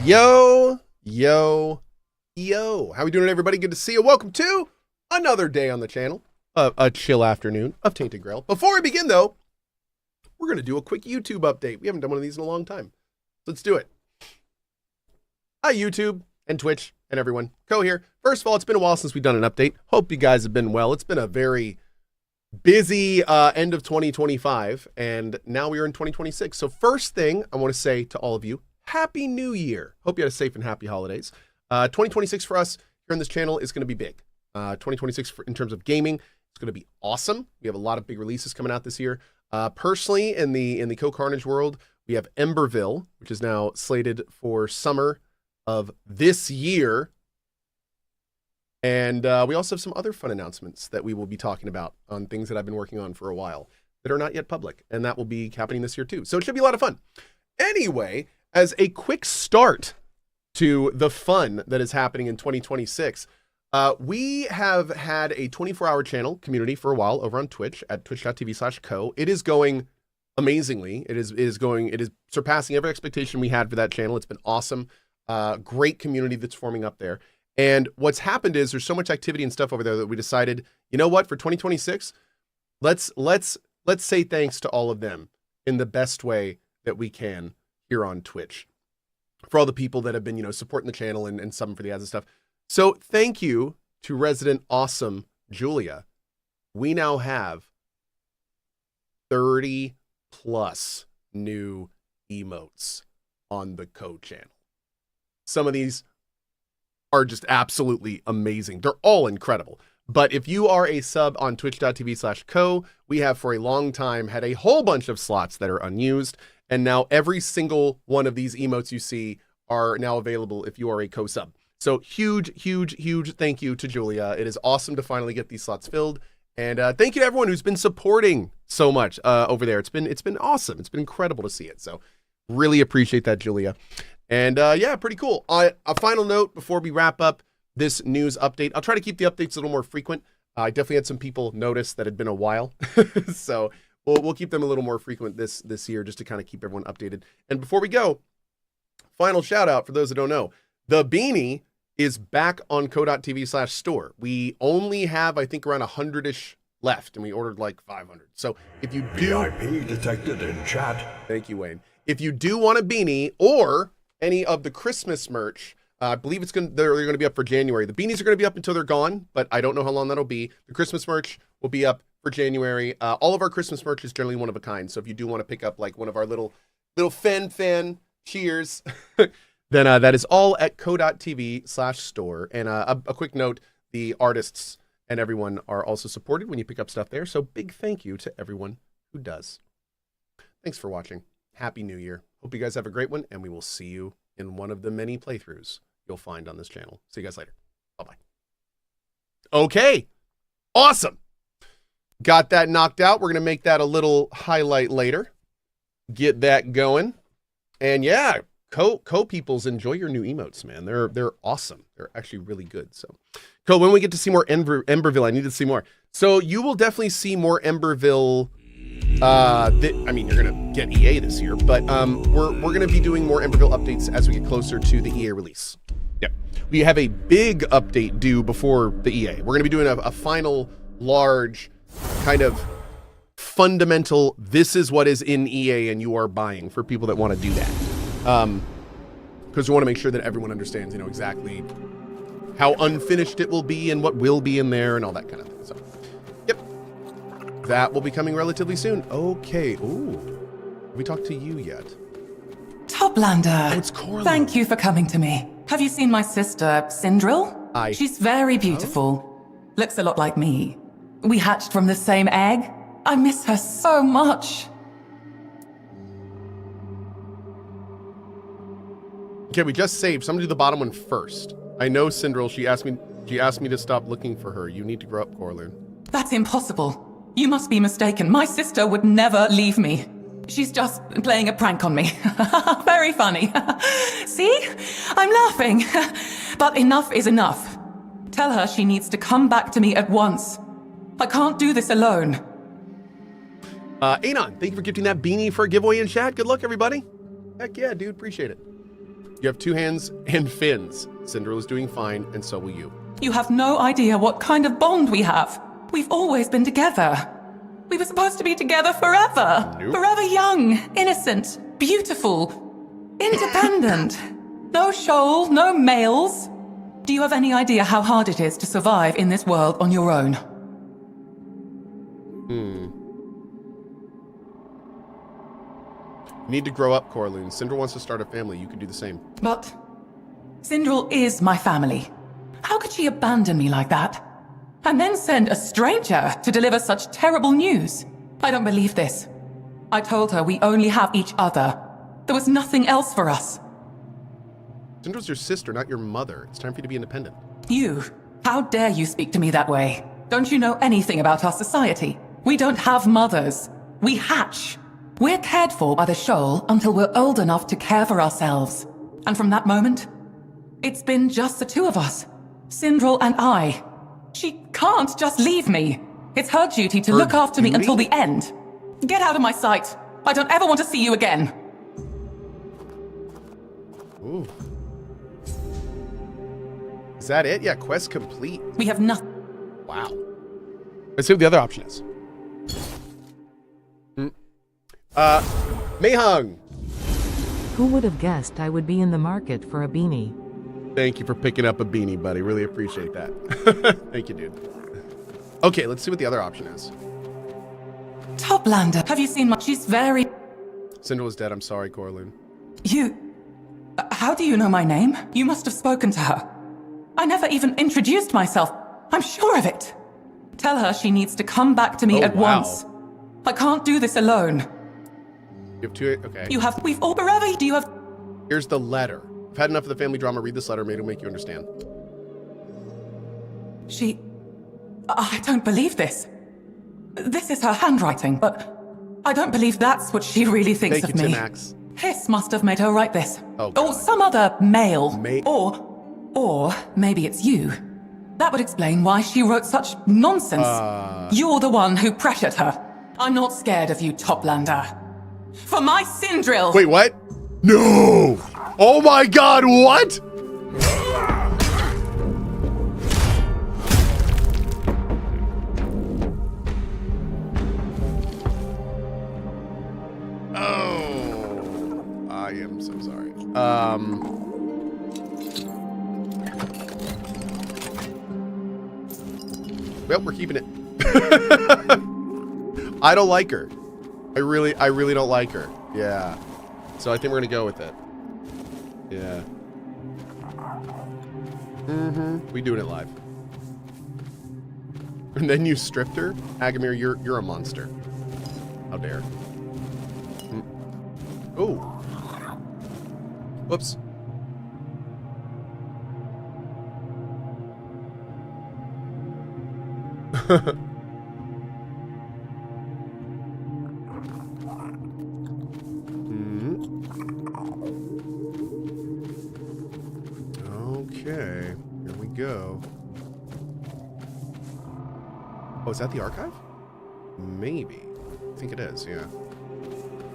Yo, yo, yo. How we doing, everybody? Good to see you. Welcome to another day on the channel, a chill afternoon of Tainted Grail. Before we begin, though, we're going to do a quick YouTube update. We haven't done one of these in a long time. Let's do it. Hi, YouTube and Twitch and everyone. Cohh here. First of all, it's been a while since we've done an update. Hope you guys have been well. It's been a very busy end of 2025, and now we are in 2026. So first thing I want to say to all of you, Happy New Year. Hope you had a safe and happy holidays. 2026 for us here on this channel is going to be big. 2026 in terms of gaming, it's going to be awesome. We have a lot of big releases coming out this year. Personally, in the CohhCarnage world, we have Emberville, which is now slated for summer of this year. And we also have some other fun announcements that we will be talking about on things that I've been working on for a while that are not yet public. And that will be happening this year too. So it should be a lot of fun. Anyway, as a quick start to the fun that is happening in 2026, we have had a 24-hour channel community for a while over on Twitch at twitch.tv/Cohh. It is going amazingly. It is surpassing every expectation we had for that channel. It's been awesome. Great community that's forming up there. And what's happened is there's so much activity and stuff over there that we decided, you know what, for 2026, let's say thanks to all of them in the best way that we can here on Twitch, for all the people that have been, supporting the channel and subbing for the ads and stuff. So thank you to resident awesome Julia. We now have 30 plus new emotes on the Cohh channel. Some of these are just absolutely amazing. They're all incredible. But if you are a sub on twitch.tv/Cohh, we have for a long time had a whole bunch of slots that are unused. And now every single one of these emotes you see are now available if you are a Cohh sub. So huge, huge, huge thank you to Julia. It is awesome to finally get these slots filled. And thank you to everyone who's been supporting so much over there. It's been awesome. It's been incredible to see it. So really appreciate that, Julia. And yeah, pretty cool. A final note before we wrap up this news update. I'll try to keep the updates a little more frequent. I definitely had some people notice that it had been a while. So we'll keep them a little more frequent this year just to kind of keep everyone updated. And before we go, final shout out for those that don't know. The beanie is back on cohh.tv/store. We only have, I think, around 100-ish left, and we ordered like 500. So if you do... VIP detected in chat. Thank you, Wayne. If you do want a beanie or any of the Christmas merch, I believe they're going to be up for January. The beanies are going to be up until they're gone, but I don't know how long that'll be. The Christmas merch will be up for January. All of our Christmas merch is generally one of a kind. So if you do want to pick up like one of our little fan cheers, then that is all at cohh.tv/store. And a quick note, the artists and everyone are also supported when you pick up stuff there. So big thank you to everyone who does. Thanks for watching. Happy New Year. Hope you guys have a great one, and we will see you in one of the many playthroughs you'll find on this channel. See you guys later. Bye-bye. Okay. Awesome. Got that knocked out. We're going to make that a little highlight later. Get that going. And yeah, Cohh peoples, enjoy your new emotes, man. They're awesome. They're actually really good. So Cohh, when we get to see more Emberville, I need to see more. So you will definitely see more Emberville. I mean, you're gonna get EA this year, but we're gonna be doing more Emberville updates as we get closer to the EA release. Yep, we have a big update due before the EA. We're gonna be doing a final large kind of fundamental. This is what is in EA, and you are buying for people that want to do that. Because we want to make sure that everyone understands, exactly how unfinished it will be and what will be in there and all that kind of thing. So, yep. That will be coming relatively soon. Okay. Ooh. Have we talked to you yet? Toplander. Oh, it's Coraline. Thank you for coming to me. Have you seen my sister, Sindril? She's very beautiful. Oh? Looks a lot like me. We hatched from the same egg. I miss her so much. Okay, we just saved. So I'm gonna do the bottom one first. I know Sindril. She asked me to stop looking for her. You need to grow up, Coraline. That's impossible. You must be mistaken. My sister would never leave me. She's just playing a prank on me. Very funny. See? I'm laughing. But enough is enough. Tell her she needs to come back to me at once. I can't do this alone. Anon, thank you for gifting that beanie for a giveaway in chat. Good luck, everybody. Heck yeah, dude. Appreciate it. You have 2 hands and fins. Cinderella's doing fine, and so will you. You have no idea what kind of bond we have. We've always been together. We were supposed to be together forever. Nope. Forever young, innocent, beautiful, independent. No shoal, no males. Do you have any idea how hard it is to survive in this world on your own? You need to grow up, Corloon. Cinderella wants to start a family. You can do the same. But Cinderella is my family. How could she abandon me like that? And then send a stranger to deliver such terrible news? I don't believe this. I told her we only have each other. There was nothing else for us. Cinderella's your sister, not your mother. It's time for you to be independent. You, how dare you speak to me that way? Don't you know anything about our society? We don't have mothers. We hatch. We're cared for by the shoal until we're old enough to care for ourselves. And from that moment, it's been just the 2 of us. Cinderella and I. She can't just leave me. It's her duty to look after me until the end. Get out of my sight. I don't ever want to see you again. Ooh. Is that it? Yeah, quest complete. We have nothing. Wow. Let's see what the other option is. Mayhung. Who would have guessed I would be in the market for a beanie? Thank you for picking up a beanie, buddy. Really appreciate that. Thank you, dude. Okay, let's see what the other option is. Toplander, have you seen my... She's very... Cinderella's dead. I'm sorry, Corloon. You... How do you know my name? You must have spoken to her. I never even introduced myself. I'm sure of it. Tell her she needs to come back to me at once. I can't do this alone. You have 2... Okay. We've all... Forever, do you have... Here's the letter. I've had enough of the family drama. Read this letter. Maybe it'll make you understand. She... I don't believe this. This is her handwriting, but I don't believe that's what she really thinks of me. Thank you, Max. Hiss must have made her write this. Oh, or some other male. May- Or maybe it's you. That would explain why she wrote such nonsense. You're the one who pressured her. I'm not scared of you, Toplander. For my Cinderella! Wait, what? No! Oh my god, what? Oh, I am so sorry. Well, we're keeping it. I don't like her. I really don't like her. Yeah. So I think we're gonna go with it. Yeah. We doing it live. And then you stripped her? Agamir, you're a monster. How dare. Oh. Whoops. Okay, here we go. Oh, is that the archive? Maybe. I think it is, yeah.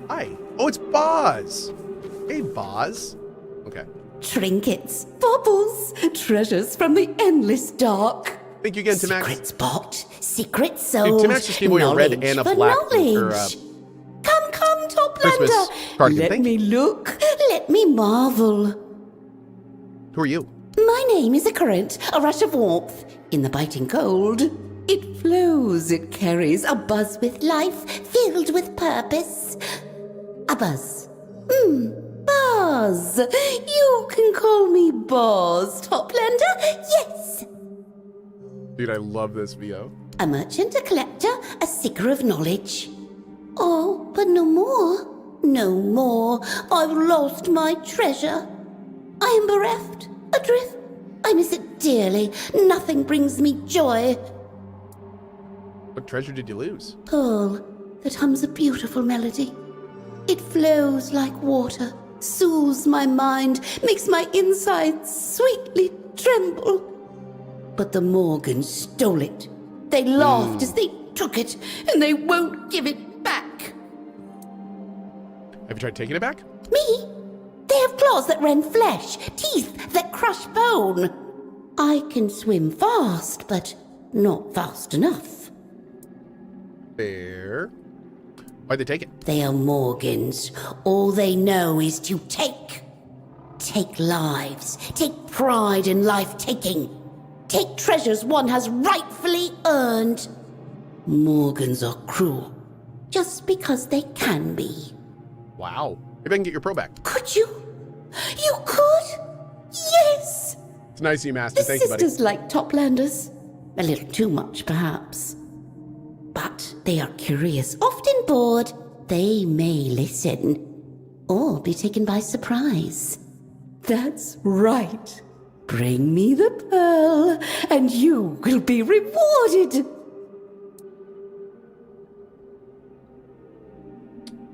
Hi. Oh, it's Boz. Hey, Boz. Okay. Trinkets, baubles, treasures from the endless dark. Thank you again, Timax. Secrets bought, secrets Dude, sold. Timax just gave away a red knowledge and a for black knowledge. Come, Christmas Toplander. cardigan. Let Thank me look. Let me marvel. Who are you? My name is a current, a rush of warmth in the biting cold. It flows, it carries a buzz with life, filled with purpose. A buzz. Buzz. You can call me Boz, Toplander. Yes. Dude, I love this VO. A merchant, a collector, a seeker of knowledge. Oh, but no more. No more. I've lost my treasure. I am bereft, adrift. I miss it dearly. Nothing brings me joy. What treasure did you lose? Pearl that hums a beautiful melody. It flows like water, soothes my mind, makes my insides sweetly tremble. But the Morgans stole it. They laughed as they took it, and they won't give it back. Have you tried taking it back? Me? They have claws that rend flesh, teeth that crush bone. I can swim fast, but not fast enough. Fair. Why'd they take it? They are Morgans. All they know is to take. Take lives. Take pride in life-taking. Take treasures one has rightfully earned. Morgans are cruel, just because they can be. Wow. Maybe I can get your pro back. Could you? You could? Yes! It's nice of you, Master. The Thank you, buddy. sisters like Toplanders. A little too much, perhaps. But they are curious, often bored. They may listen, or be taken by surprise. That's right. Bring me the pearl, and you will be rewarded.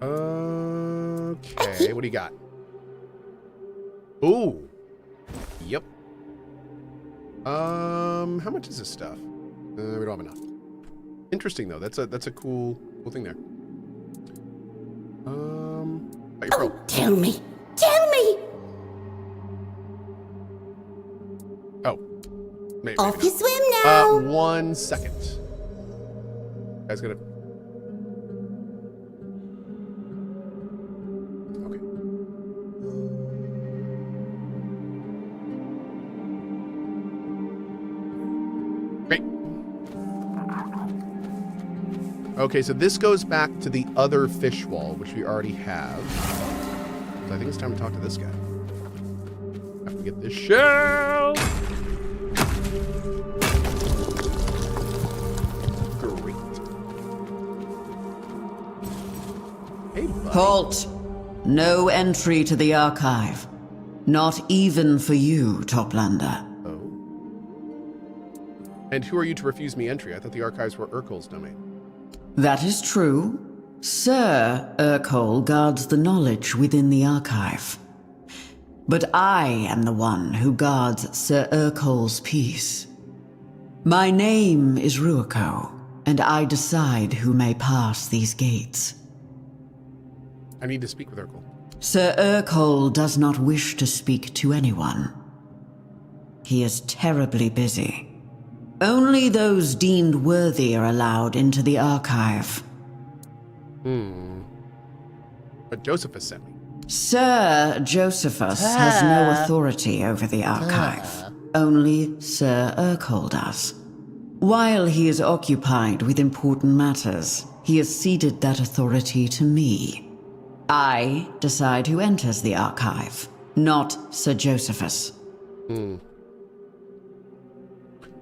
Okay, what do you got? Ooh. Yep. How much is this stuff? We don't have enough. Interesting though. That's a cool thing there. Got your pro. Tell me. Tell me. Oh. Maybe Off you swim now. 1 second. Guys gonna. Okay. Great. Okay, so this goes back to the other fish wall, which we already have. So I think it's time to talk to this guy. Have to get this shell. Great. Hey, buddy. Halt! No entry to the archive. Not even for you, Toplander. Oh. And who are you to refuse me entry? I thought the archives were Urkel's domain. That is true. Sir Urkel guards the knowledge within the archive. But I am the one who guards Sir Urkel's peace. My name is Ruako, and I decide who may pass these gates. I need to speak with Urkel. Sir Urkel does not wish to speak to anyone. He is terribly busy. Only those deemed worthy are allowed into the archive. But Josephus sent me. Sir Josephus has no authority over the archive. Only Sir Urkel does. While he is occupied with important matters, he has ceded that authority to me. I decide who enters the archive, not Sir Josephus.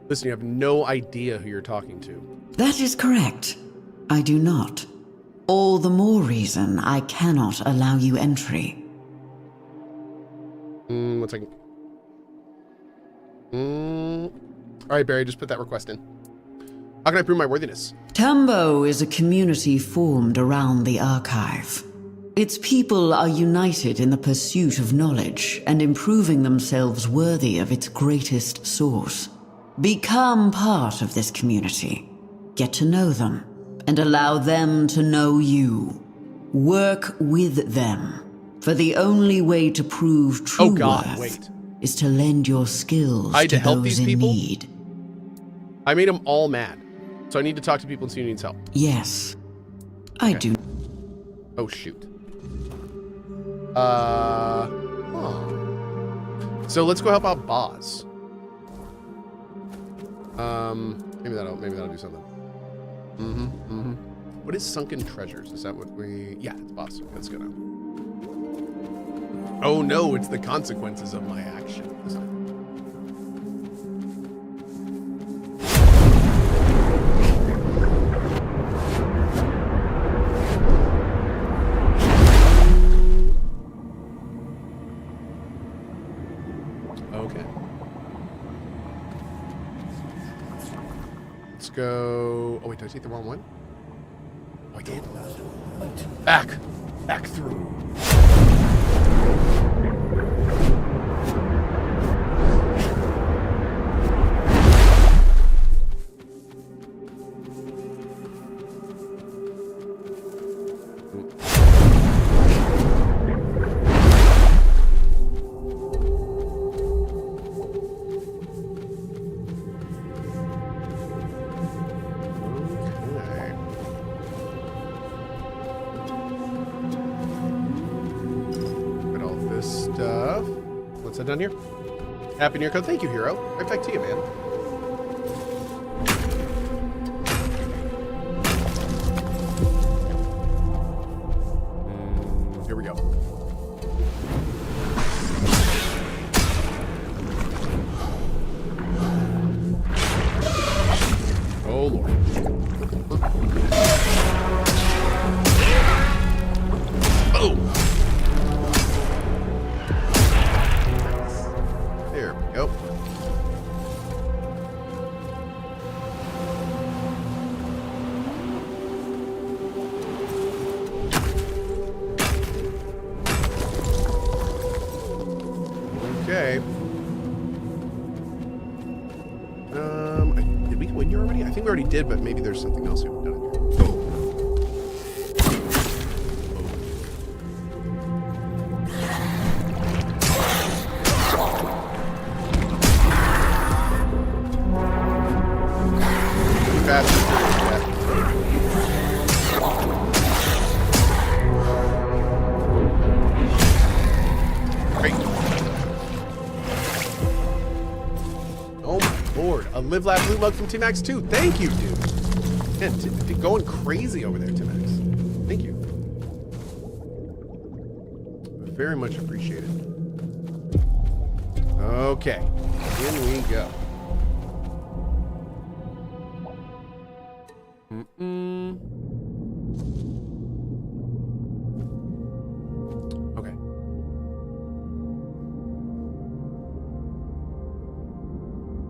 Listen, you have no idea who you're talking to. That is correct. I do not. All the more reason I cannot allow you entry. 1 second. All right, Barry, just put that request in. How can I prove my worthiness? Tambo is a community formed around the archive. Its people are united in the pursuit of knowledge and improving themselves worthy of its greatest source. Become part of this community. Get to know them, and allow them to know you. Work with them, for the only way to prove true worth is to lend your skills to help those these in people? need. I made them all mad. So I need to talk to people and see who needs help. Yes, I do. Oh, shoot. So let's go help out Boz. Maybe that'll do something. What is sunken treasures? Is that what we? Yeah, it's Boz. Let's go now. Oh no, it's the consequences of my action. Okay. Let's go. Oh wait, did I take the wrong one? Oh, I did. Back through. down here. Happy New Year code. Thank you, Hero. Right back to you, man. Here we go. Oh, Lord. Oh! There we go. Okay. Did we go in here already? I think we already did, but maybe there's something else we haven't done in here. Live, laugh, blue mug from T-Max 2. Thank you, dude. Man, going crazy over there, T-Max. Thank you. Very much appreciated. Okay. In we go. Okay.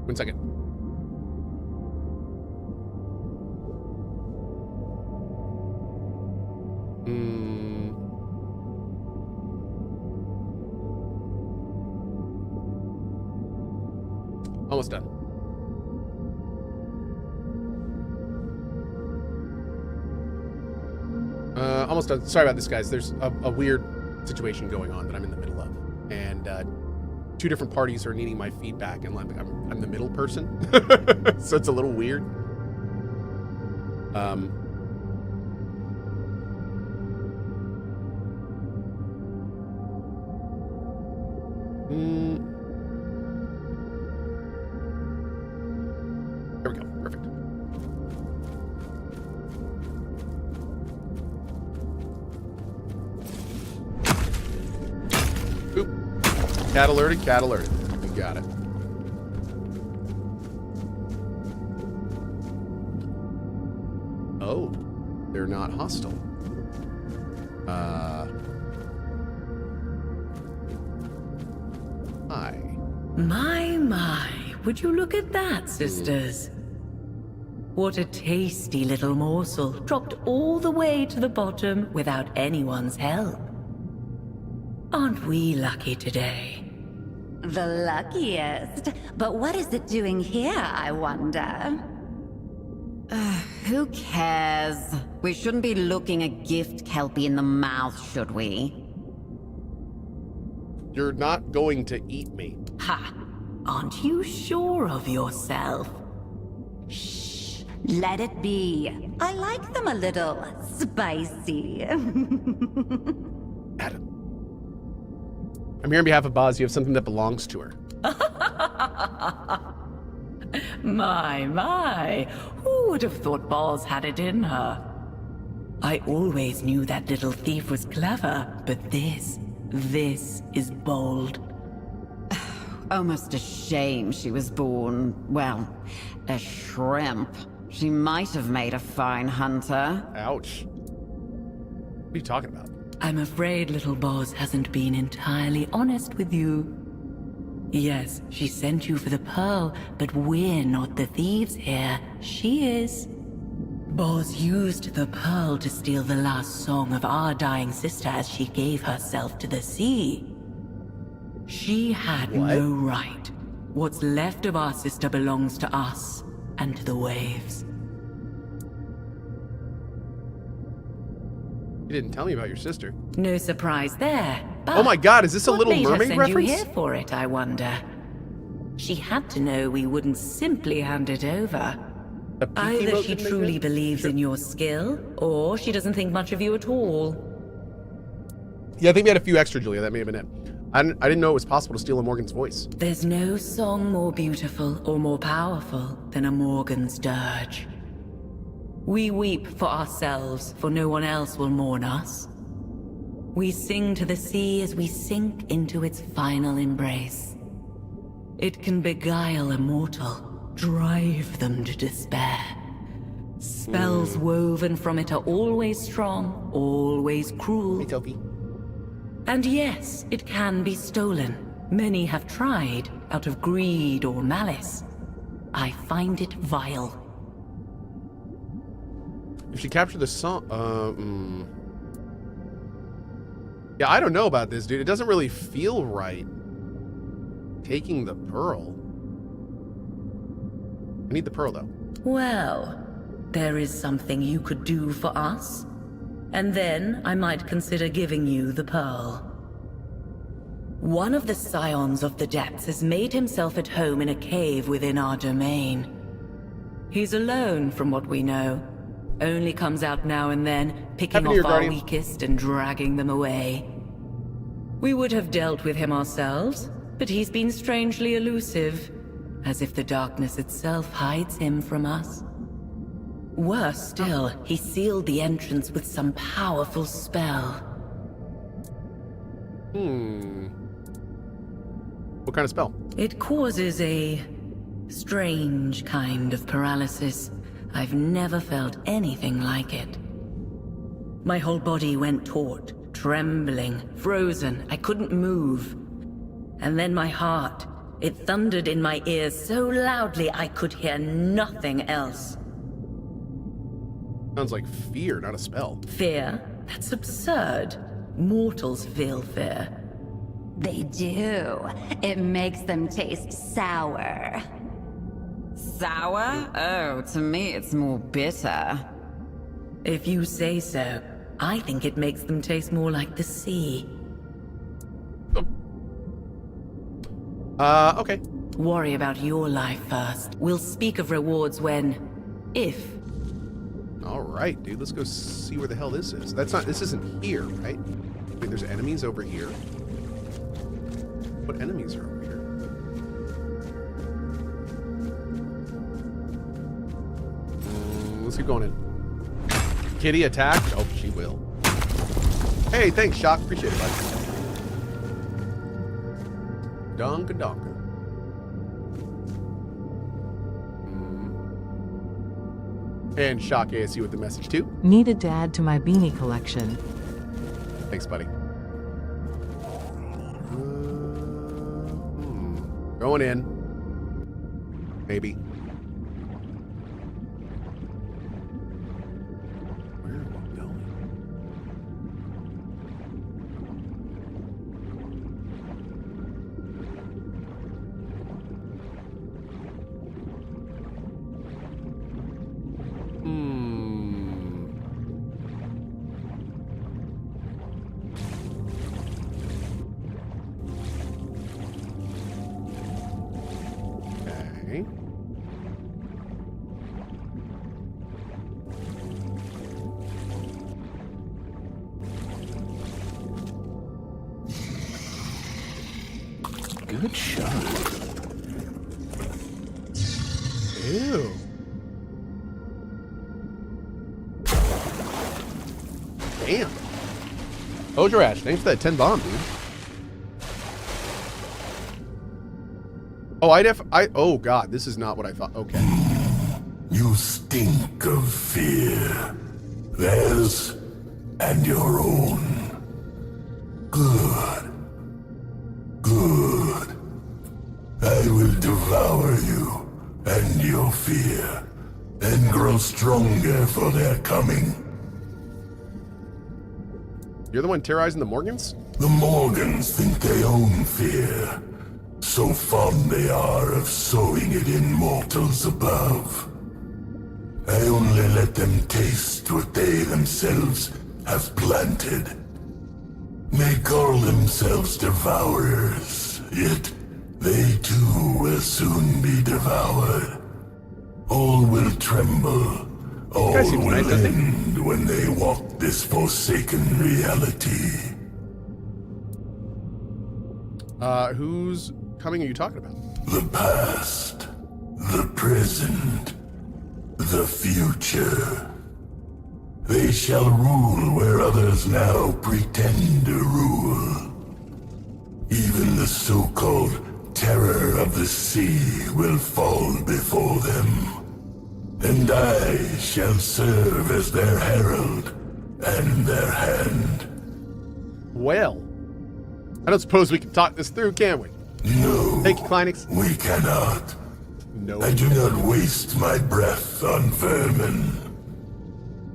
One second. Almost done. Almost done. Sorry about this, guys. There's a weird situation going on that I'm in the middle of. And two different parties are needing my feedback, and I'm the middle person. So it's a little weird. There we go. Perfect. Oop. Cat alerted, cat alerted. We got it. Oh. They're not hostile. Hi. My, would you look at that, sisters? What a tasty little morsel, dropped all the way to the bottom without anyone's help. Aren't we lucky today? The luckiest. But what is it doing here, I wonder? Who cares? We shouldn't be looking a gift kelpie in the mouth, should we? You're not going to eat me. Ha! Aren't you sure of yourself? Shh. Let it be. I like them a little spicy. Adam. I'm here on behalf of Boz. You have something that belongs to her. My. Who would have thought Boz had it in her? I always knew that little thief was clever, but this is bold. Almost a shame she was born, well, a shrimp. She might have made a fine hunter. Ouch. What are you talking about? I'm afraid little Boz hasn't been entirely honest with you. Yes, she sent you for the pearl, but we're not the thieves here. She is. Boz used the pearl to steal the last song of our dying sister as she gave herself to the sea. She had no right. What's left of our sister belongs to us and to the waves. You didn't tell me about your sister. No surprise there. But oh my god, is this a Little what made Mermaid her send reference? You here for it, I wonder. She had to know we wouldn't simply hand it over. Either she truly believes in your skill, or she doesn't think much of you at all. Yeah, I think we had a few extra, Julia. That may have been it. I didn't know it was possible to steal a Morgan's voice. There's no song more beautiful or more powerful than a Morgan's dirge. We weep for ourselves, for no one else will mourn us. We sing to the sea as we sink into its final embrace. It can beguile a mortal, drive them to despair. Spells woven from it are always strong, always cruel. Hey, Toki. And yes, it can be stolen. Many have tried, out of greed or malice. I find it vile. If she captured the song, yeah, I don't know about this, dude. It doesn't really feel right. Taking the pearl. I need the pearl, though. Well, there is something you could do for us. And then I might consider giving you the pearl. One of the scions of the depths has made himself at home in a cave within our domain. He's alone from what we know. Only comes out now and then, picking off our weakest and dragging them away. We would have dealt with him ourselves, but he's been strangely elusive, as if the darkness itself hides him from us. Worse still, he sealed the entrance with some powerful spell. What kind of spell? It causes a strange kind of paralysis. I've never felt anything like it. My whole body went taut, trembling, frozen. I couldn't move. And then my heart, it thundered in my ears so loudly I could hear nothing else. Sounds like fear, not a spell. Fear? That's absurd. Mortals feel fear. They do. It makes them taste sour. Sour? Oh, to me it's more bitter. If you say so, I think it makes them taste more like the sea. Okay. Worry about your life first. We'll speak of rewards when... if... All right, dude. Let's go see where the hell this is. This isn't here, right? Wait, there's enemies over here. What enemies are over here? Let's keep going in. Kitty attacked? Oh, she will. Hey, thanks, Shock. Appreciate it, bud. Donka donka. And Shock ASU with the message too. Needed to add to my beanie collection. Thanks, buddy. Going in. Maybe. Where am I going? Okay. Good shot. Ew. Damn. Ojarash, thanks for that 10 bomb, dude. Oh, oh god, this is not what I thought. Okay. You stink of fear. Theirs and your own. Good. Good. I will devour you and your fear, and grow stronger for their coming. You're the one terrorizing the Morgans? The Morgans think they own fear. So fond they are of sowing it in mortals above. I only let them taste what they themselves have planted. They call themselves devourers, yet they too will soon be devoured. All will tremble. All will end when they walk this forsaken reality. Whose coming are you talking about? The past, the present, the future. They shall rule where others now pretend to rule. Even the so-called terror of the sea will fall before them. And I shall serve as their herald and their hand. Well, I don't suppose we can talk this through, can we? No. Thank you, Kleinix. We cannot. No. I do not waste my breath on vermin.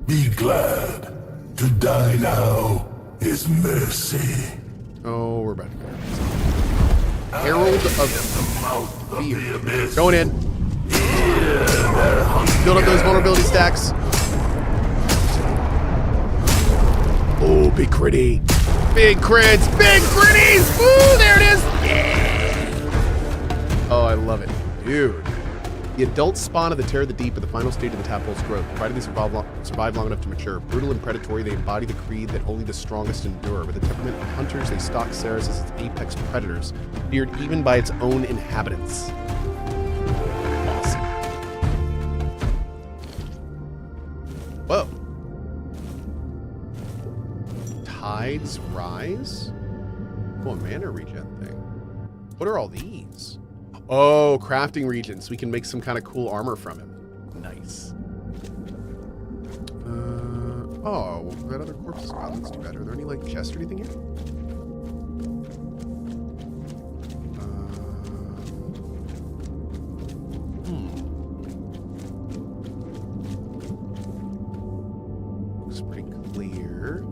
Be glad. To die now is mercy. Oh, we're about to go. Herald of Fear. Going in. Build up those vulnerability stacks. Oh, big critty. Big crits. Big critties. Ooh, there it is. Yeah. Oh, I love it. Dude. The adult spawn of the Terror of the Deep are the final stage of the tadpole's growth, provided they survive long enough to mature. Brutal and predatory, they embody the creed that only the strongest endure. With the temperament of hunters, they stalk Ceres as its apex predators, feared even by its own inhabitants. Awesome. Whoa. Tides rise? Oh, a mana regen thing. What are all these? Oh, crafting regions. We can make some kind of cool armor from him. Nice. Oh, that other corpse is gone. Let's do that. Are there any, like, chests or anything here? Looks pretty clear.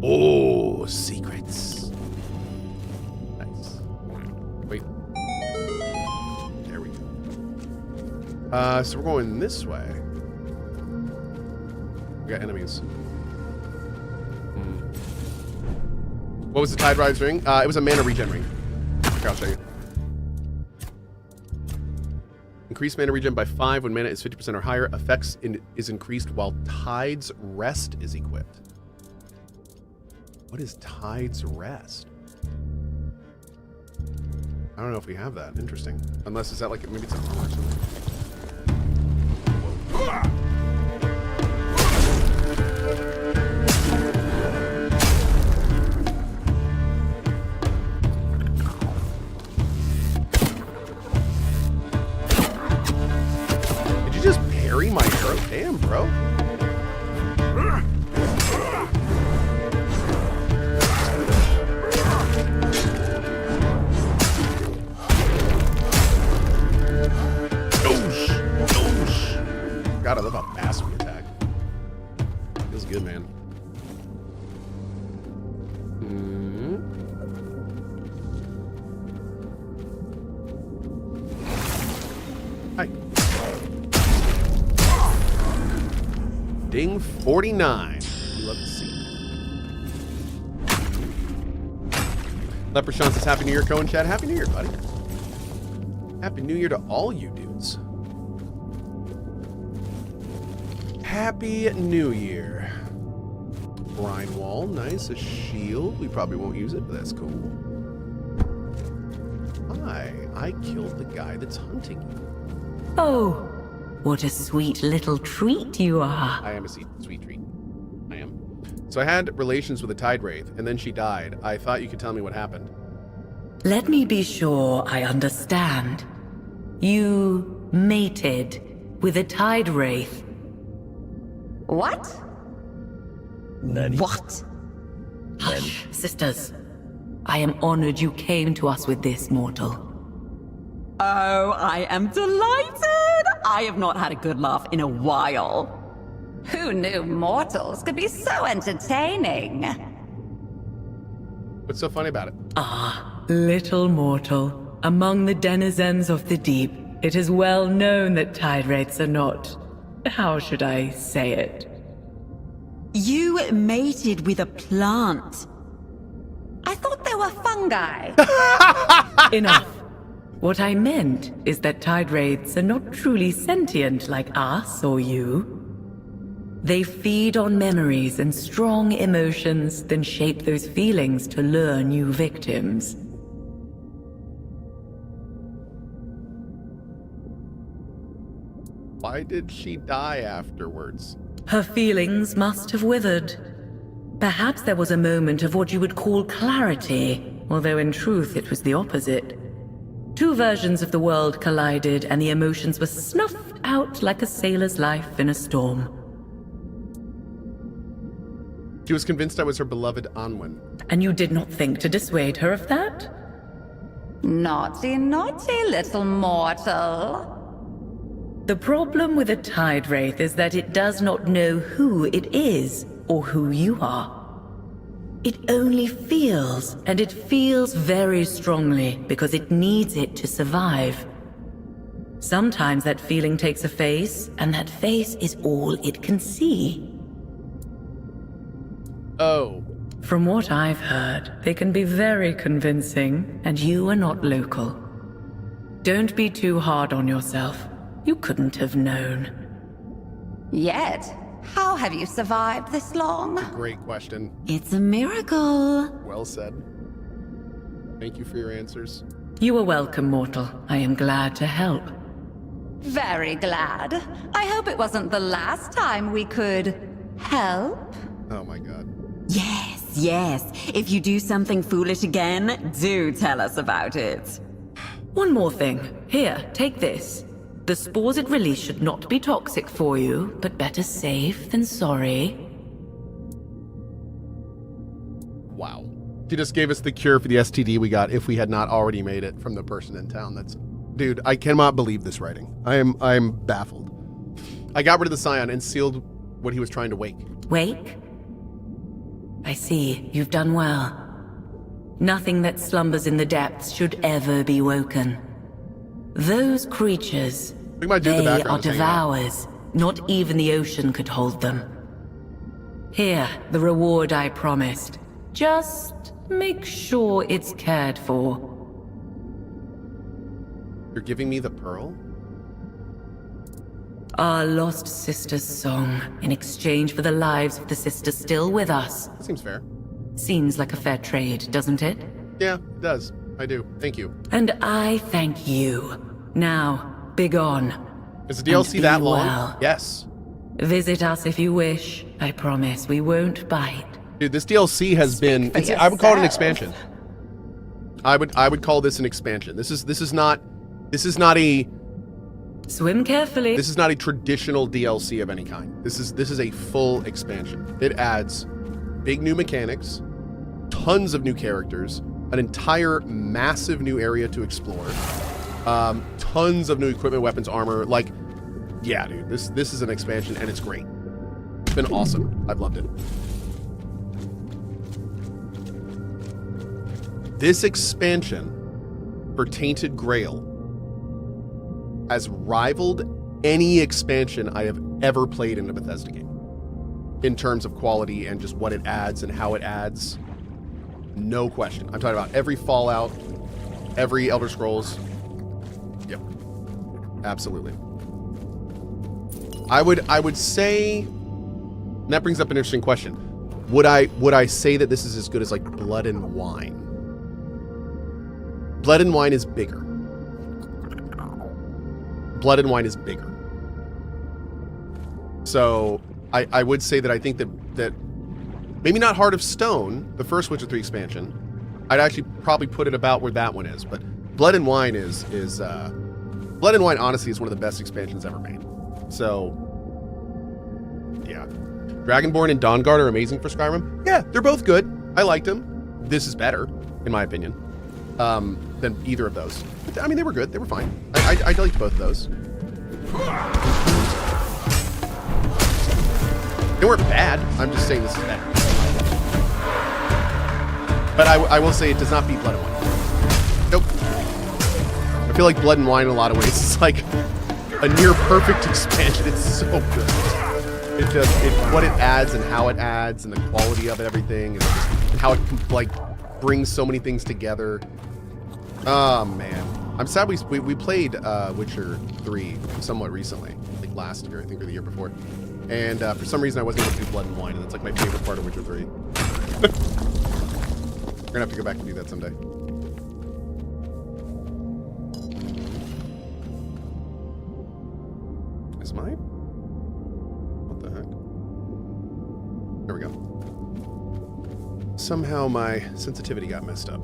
Oh, secrets. Nice. Wait. There we go. So we're going this way. We got enemies. What was the Tide Rise ring? It was a mana regen ring. Here, I'll show you. Increase mana regen by 5 when mana is 50% or higher. Effects is increased while Tide's Rest is equipped. What is Tide's Rest? I don't know if we have that. Interesting. Unless, is that like, maybe it's a armor or something? Did you just parry my arrow? Damn, bro. God, I love how fast we attack. Feels good, man. Hi. Ding 49. Love to see. Leprechaun says Happy New Year, Cohen chat. Happy New Year, buddy. Happy New Year to all you dudes. Happy New Year. Brine wall, nice. A shield. We probably won't use it, but that's cool. Hi, I killed the guy that's hunting you. Oh, what a sweet little treat you are. I am a sweet treat. I am. So I had relations with a Tide Wraith, and then she died. I thought you could tell me what happened. Let me be sure I understand. You mated with a Tide Wraith. What? What? Hush, sisters. I am honored you came to us with this, mortal. Oh, I am delighted! I have not had a good laugh in a while. Who knew mortals could be so entertaining? What's so funny about it? Ah, little mortal. Among the denizens of the deep, it is well known that Tide Wraiths are not... How should I say it? You mated with a plant. I thought they were fungi. Enough. What I meant is that Tide Wraiths are not truly sentient like us or you. They feed on memories and strong emotions, then shape those feelings to lure new victims. Why did she die afterwards? Her feelings must have withered. Perhaps there was a moment of what you would call clarity, although in truth it was the opposite. Two versions of the world collided, and the emotions were snuffed out like a sailor's life in a storm. She was convinced I was her beloved Anwen. And you did not think to dissuade her of that? Naughty, naughty little mortal. The problem with a Tide Wraith is that it does not know who it is or who you are. It only feels, and it feels very strongly because it needs it to survive. Sometimes that feeling takes a face, and that face is all it can see. Oh. From what I've heard, they can be very convincing, and you are not local. Don't be too hard on yourself. You couldn't have known. Yet, how have you survived this long? Great question. It's a miracle. Well said. Thank you for your answers. You are welcome, mortal. I am glad to help. Very glad. I hope it wasn't the last time we could help. Oh my god. Yes, yes. If you do something foolish again, do tell us about it. One more thing. Here, take this. The spores it released should not be toxic for you, but better safe than sorry. Wow. She just gave us the cure for the STD we got if we had not already made it from the person in town. That's... Dude, I cannot believe this writing. I'm baffled. I got rid of the scion and sealed what he was trying to wake. Wake? I see. You've done well. Nothing that slumbers in the depths should ever be woken. Those creatures, they are devours. Not even the ocean could hold them. Here, the reward I promised. Just make sure it's cared for. You're giving me the pearl? Our lost sister's song, in exchange for the lives of the sisters still with us. That seems fair. Seems like a fair trade, doesn't it? Yeah, it does. I do. Thank you. And I thank you. Now, begone. Is the DLC that long? Well. Yes. Visit us if you wish. I promise we won't bite. Dude, this DLC has been... I would call it an expansion. I would call this an expansion. This is not a... Swim carefully. This is not a traditional DLC of any kind. This is a full expansion. It adds big new mechanics, tons of new characters, an entire massive new area to explore, tons of new equipment, weapons, armor. Like, yeah, dude, this is an expansion and it's great. It's been awesome. I've loved it. This expansion for Tainted Grail has rivaled any expansion I have ever played in a Bethesda game in terms of quality and just what it adds and how it adds. No question. I'm talking about every Fallout, every Elder Scrolls. Yep. Absolutely. I would say, and that brings up an interesting question. Would I say that this is as good as like Blood and Wine? Blood and Wine is bigger. Blood and Wine is bigger. So I would say that I think that maybe not Heart of Stone, the first Witcher 3 expansion, I'd actually probably put it about where that one is. But Blood and Wine is Blood and Wine honestly is one of the best expansions ever made. So yeah. Dragonborn and Dawnguard are amazing for Skyrim. Yeah, they're both good. I liked them. This is better, in my opinion, than either of those. But, I mean, they were good. They were fine. I liked both of those. They weren't bad. I'm just saying this is better. But I will say it does not beat Blood and Wine. Nope. I feel like Blood and Wine in a lot of ways is like a near perfect expansion. It's so good. What it adds and how it adds and the quality of it, everything, and how it like brings so many things together. Oh man, I'm sad we played Witcher 3 somewhat recently, like last year I think or the year before. And for some reason, I wasn't able to do Blood and Wine, and that's like my favorite part of Witcher 3. We're gonna have to go back and do that someday. Is mine? What the heck? There we go. Somehow my sensitivity got messed up.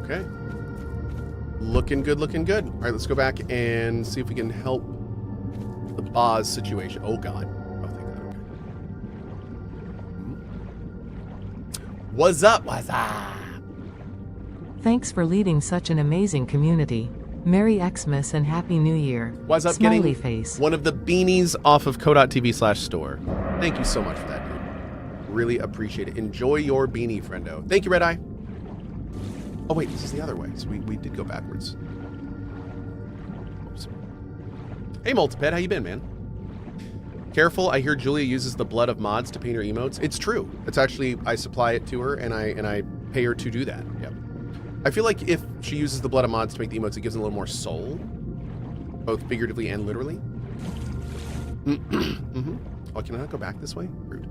Okay. Looking good, looking good. All right, let's go back and see if we can help the Boz situation. Oh, God. Oh, thank God. Okay. What's up? What's up? Thanks for leading such an amazing community. Merry Xmas and Happy New Year. What's up, Smiley getting face. one of the beanies off of Cohh.tv/store. Thank you so much for that, dude. Really appreciate it. Enjoy your beanie, friendo. Thank you, Red Eye. Oh, wait, this is the other way. So we did go backwards. Oops. Hey, Multiped, how you been, man? Careful, I hear Julia uses the blood of mods to paint her emotes. It's true. It's actually, I supply it to her, and I pay her to do that. Yep. I feel like if she uses the blood of mods to make the emotes, it gives them a little more soul. Both figuratively and literally. Mm-hmm. Oh, can I not go back this way? Rude.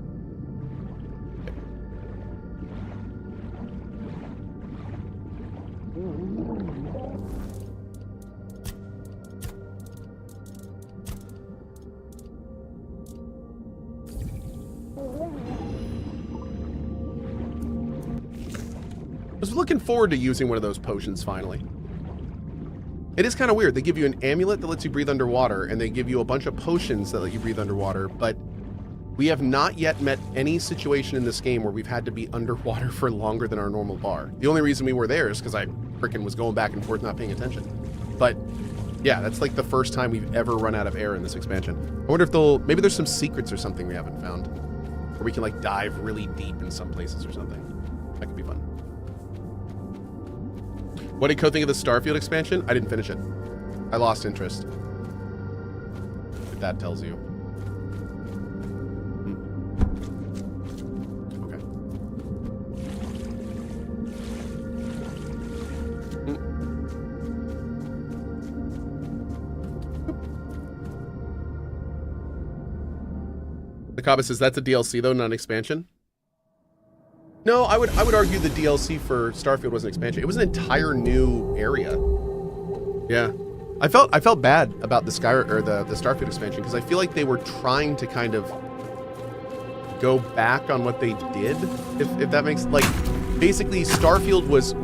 I was looking forward to using one of those potions finally. It is kind of weird. They give you an amulet that lets you breathe underwater, and they give you a bunch of potions that let you breathe underwater, but we have not yet met any situation in this game where we've had to be underwater for longer than our normal bar. The only reason we were there is because I frickin' was going back and forth not paying attention. But yeah, that's like the first time we've ever run out of air in this expansion. I wonder if maybe there's some secrets or something we haven't found. Or we can like dive really deep in some places or something. That could be fun. What did Cohh think of the Starfield expansion? I didn't finish it. I lost interest. If that tells you. Okay. The Kaba says that's a DLC though, not an expansion. No, I would argue the DLC for Starfield was an expansion. It was an entire new area. Yeah. I felt bad about the Starfield expansion because I feel like they were trying to kind of go back on what they did, if that makes like basically Starfield was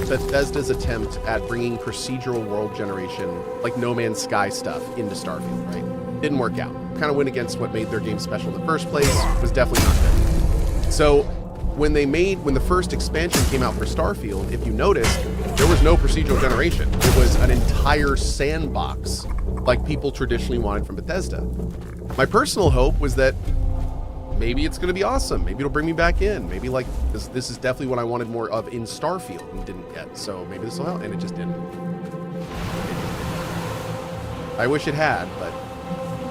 Bethesda's attempt at bringing procedural world generation, like No Man's Sky stuff into Starfield, right? Didn't work out. Kind of went against what made their game special in the first place. Was definitely not good. So when the first expansion came out for Starfield, if you noticed, there was no procedural generation. It was an entire sandbox like people traditionally wanted from Bethesda. My personal hope was that maybe it's going to be awesome. Maybe it'll bring me back in. Maybe like this is definitely what I wanted more of in Starfield and didn't get. So maybe this will help, and it just didn't. I wish it had, but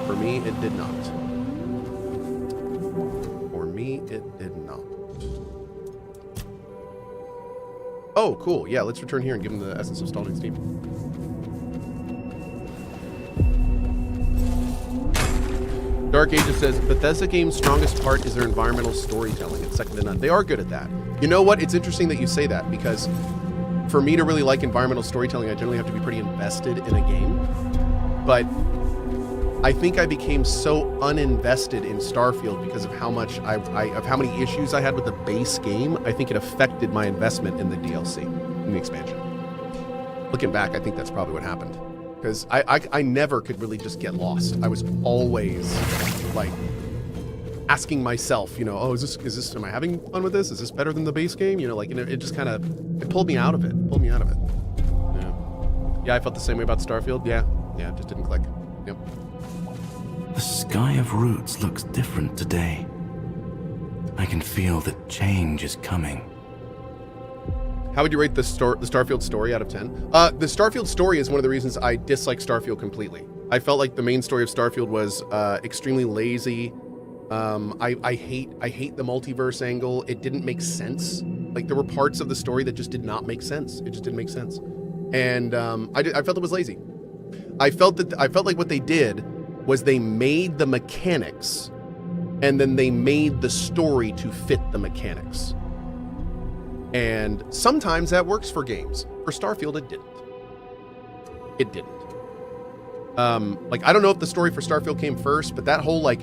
for me, it did not. For me, it did not. Oh, cool. Yeah, let's return here and give him the essence of Scalding Steam. Dark Ages says, Bethesda game's strongest part is their environmental storytelling. It's second to none. They are good at that. You know what? It's interesting that you say that, because for me to really like environmental storytelling, I generally have to be pretty invested in a game. But I think I became so uninvested in Starfield because of how much of how many issues I had with the base game. I think it affected my investment in the DLC, in the expansion. Looking back, I think that's probably what happened. Because I never could really just get lost. I was always like asking myself, you know, oh, is this, am I having fun with this? Is this better than the base game? You know, like, it just kind of, it pulled me out of it. Yeah, I felt the same way about Starfield. Yeah, it just didn't click. Yep. The sky of roots looks different today. I can feel that change is coming. How would you rate the Starfield story out of 10? The Starfield story is one of the reasons I dislike Starfield completely. I felt like the main story of Starfield was extremely lazy I hate the multiverse angle. It didn't make sense. Like there were parts of the story that just did not make sense. It just didn't make sense. And I felt it was lazy. I felt like what they did was they made the mechanics and then they made the story to fit the mechanics. And sometimes that works for games. For Starfield, it didn't. It didn't. Like, I don't know if the story for Starfield came first, but that whole, like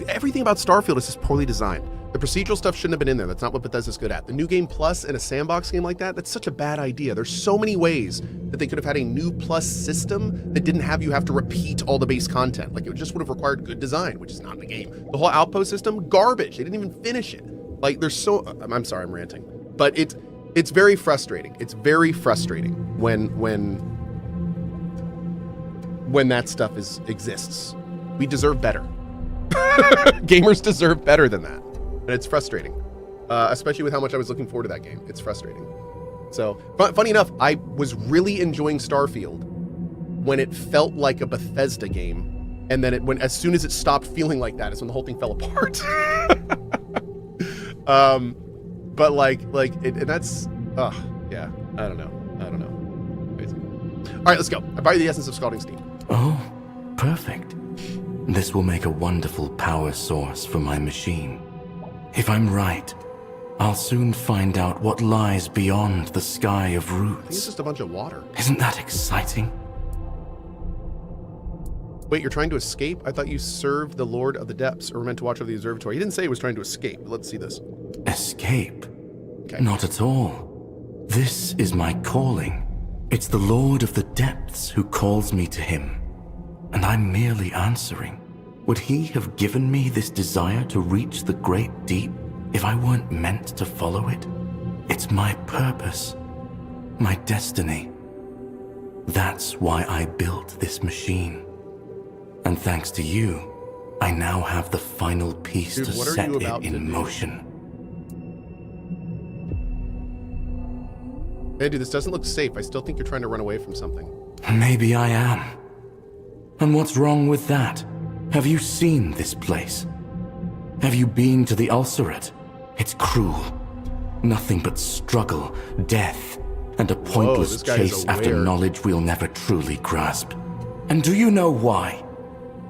everything about Starfield is just poorly designed. The procedural stuff shouldn't have been in there. That's not what Bethesda's good at. The New Game Plus in a sandbox game like that, that's such a bad idea. There's so many ways that they could have had a new plus system that didn't have you have to repeat all the base content. Like, it just would have required good design, which is not in the game. The whole outpost system, garbage. They didn't even finish it. Like, there's so... I'm sorry, I'm ranting. But it's very frustrating. It's very frustrating when that stuff exists. We deserve better. Gamers deserve better than that. And it's frustrating, especially with how much I was looking forward to that game. It's frustrating. So, funny enough, I was really enjoying Starfield when it felt like a Bethesda game, and then as soon as it stopped feeling like that is when the whole thing fell apart. But and that's, yeah, I don't know. Crazy. All right, let's go. I buy you the essence of Scalding Steam. Oh, perfect. This will make a wonderful power source for my machine. If I'm right, I'll soon find out what lies beyond the sky of I think it's roots. just a bunch of water. Isn't that exciting? Wait, you're trying to escape? I thought you served the Lord of the Depths or were meant to watch over the observatory. He didn't say he was trying to escape. But let's see this. Escape? Okay. Not at all. This is my calling. It's the Lord of the Depths who calls me to him. And I'm merely answering. Would he have given me this desire to reach the great deep if I weren't meant to follow it? It's my purpose, my destiny. That's why I built this machine. And thanks to you, I now have the final piece Dude, to what are set you it about to in do? motion. Hey, dude, this doesn't look safe. I still think you're trying to run away from something. Maybe I am. And what's wrong with that? Have you seen this place? Have you been to the Ulcerate? It's cruel. Nothing but struggle, death, and a pointless this guy is chase after aware. knowledge we'll never truly grasp. And do you know why?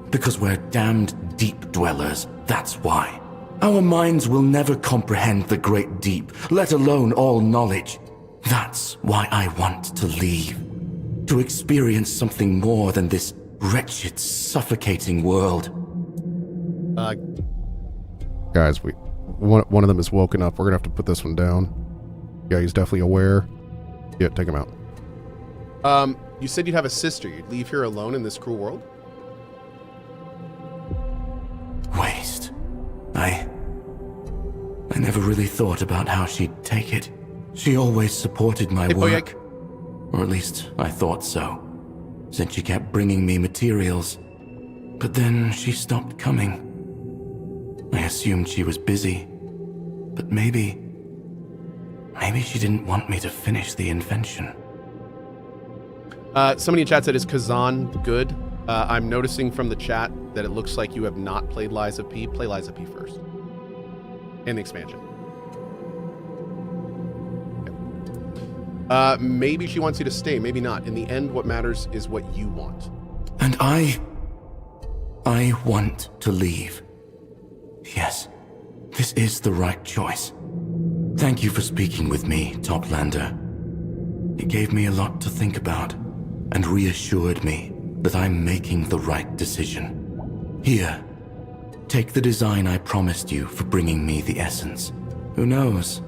Because we're damned deep dwellers, that's why. Our minds will never comprehend the great deep, let alone all knowledge. That's why I want to leave. To experience something more than this wretched, suffocating world. Guys, one of them is woken up. We're gonna have to put this one down. Yeah, he's definitely aware. Yeah, take him out. You said you'd have a sister. You'd leave her alone in this cruel world? Waste. I never really thought about how she'd take it. She always supported my Hey, work. Or at least I thought so. Since she kept bringing me materials. But then she stopped coming. I assumed she was busy. But maybe she didn't want me to finish the invention. Somebody in chat said, is Kazan good? I'm noticing from the chat that it looks like you have not played Lies of P. Play Lies of P first. And the expansion. Okay. Maybe she wants you to stay, maybe not. In the end, what matters is what you want. And I want to leave. Yes, this is the right choice. Thank you for speaking with me, Toplander. It gave me a lot to think about, and reassured me that I'm making the right decision. Here, take the design I promised you for bringing me the essence. Who knows?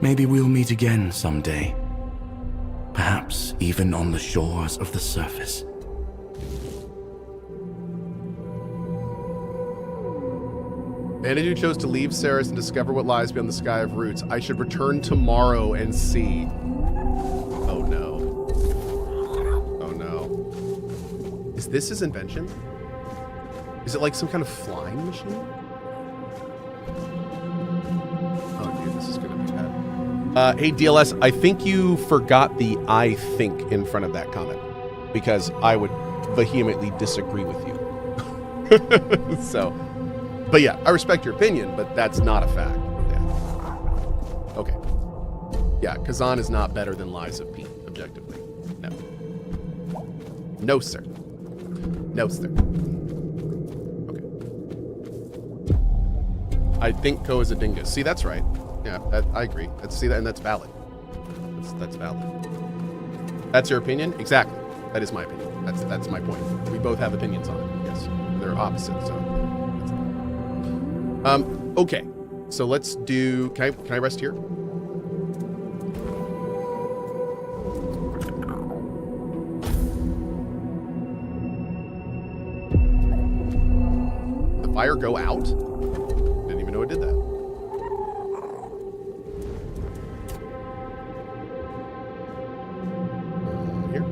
Maybe we'll meet again someday. Perhaps even on the shores of the surface. Vanadu chose to leave Ceres and discover what lies beyond the sky of roots. I should return tomorrow and see. Oh no. Oh no. Is this his invention? Is it like some kind of flying machine? Oh dude, this is gonna be bad. Hey DLS, I think you forgot the I think in front of that comment because I would vehemently disagree with you. So But yeah, I respect your opinion, but that's not a fact. Yeah. Okay. Yeah, Kazan is not better than Lies of P, objectively. No. No, sir. No, sir. Okay. I think Cohh is a dingus. See, that's right. Yeah, I agree. See that, and that's valid. That's valid. That's your opinion? Exactly. That is my opinion. That's my point. We both have opinions on it. Yes, they're opposite. So, okay. So let's do. Can I rest here? The fire go out? Didn't even know it did that. Here.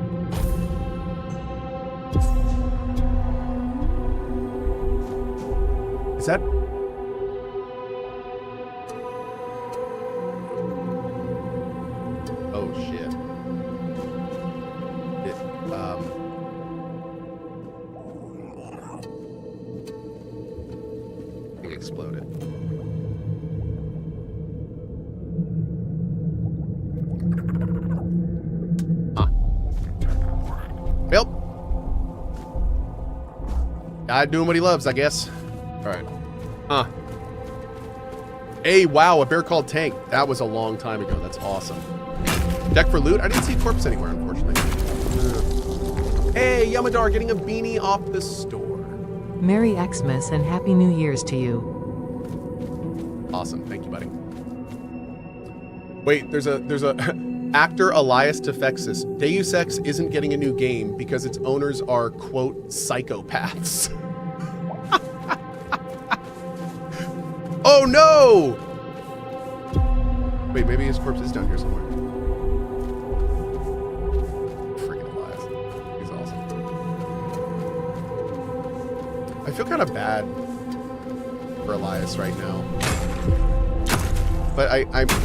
Is that? Oh shit. It exploded. Well, guy doing what he loves, I guess. All right. Hey, wow, a bear called Tank. That was a long time ago. That's awesome. Deck for loot? I didn't see a corpse anywhere, unfortunately. Hey, Yamadar getting a beanie off the store. Merry Xmas and Happy New Year's to you. Awesome. Thank you, buddy. Wait, there's a actor Elias Tefexis. Deus Ex isn't getting a new game because its owners are, quote, psychopaths. Oh no! Wait, maybe his corpse is down here somewhere. Freaking Elias. He's awesome. I feel kind of bad for Elias right now. But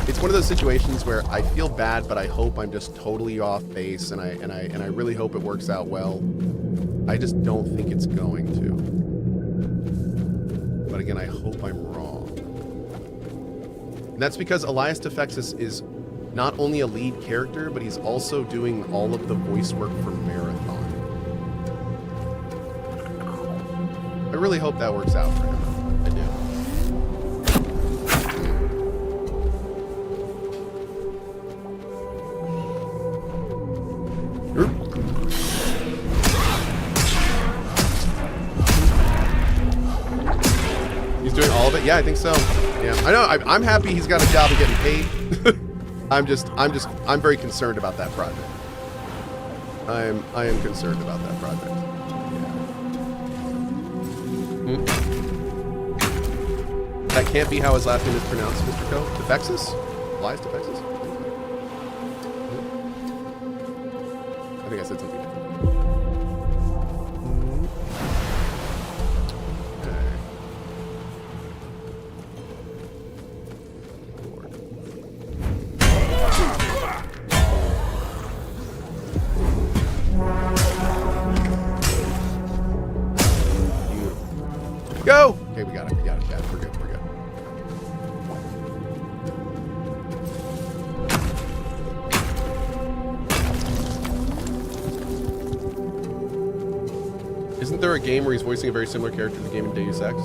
it's one of those situations where I feel bad, but I hope I'm just totally off base, and I really hope it works out well. I just don't think it's going to. But again, I hope I'm wrong. And that's because Elias Tefexis is not only a lead character, but he's also doing all of the voice work for Marathon. I really hope that works out for him. I do. He's doing all of it? Yeah, I think so. Yeah, I know. I'm happy he's got a job and getting paid. I'm very concerned about that project. I am concerned about that project. Yeah. That can't be how his last name is pronounced, Mr. Cohh. Tefexis? Elias Tefexis? I think I said something different. Go! Okay, we got it. Yeah, we're good. We're good. Isn't there a game where he's voicing a very similar character to the game in Deus Ex?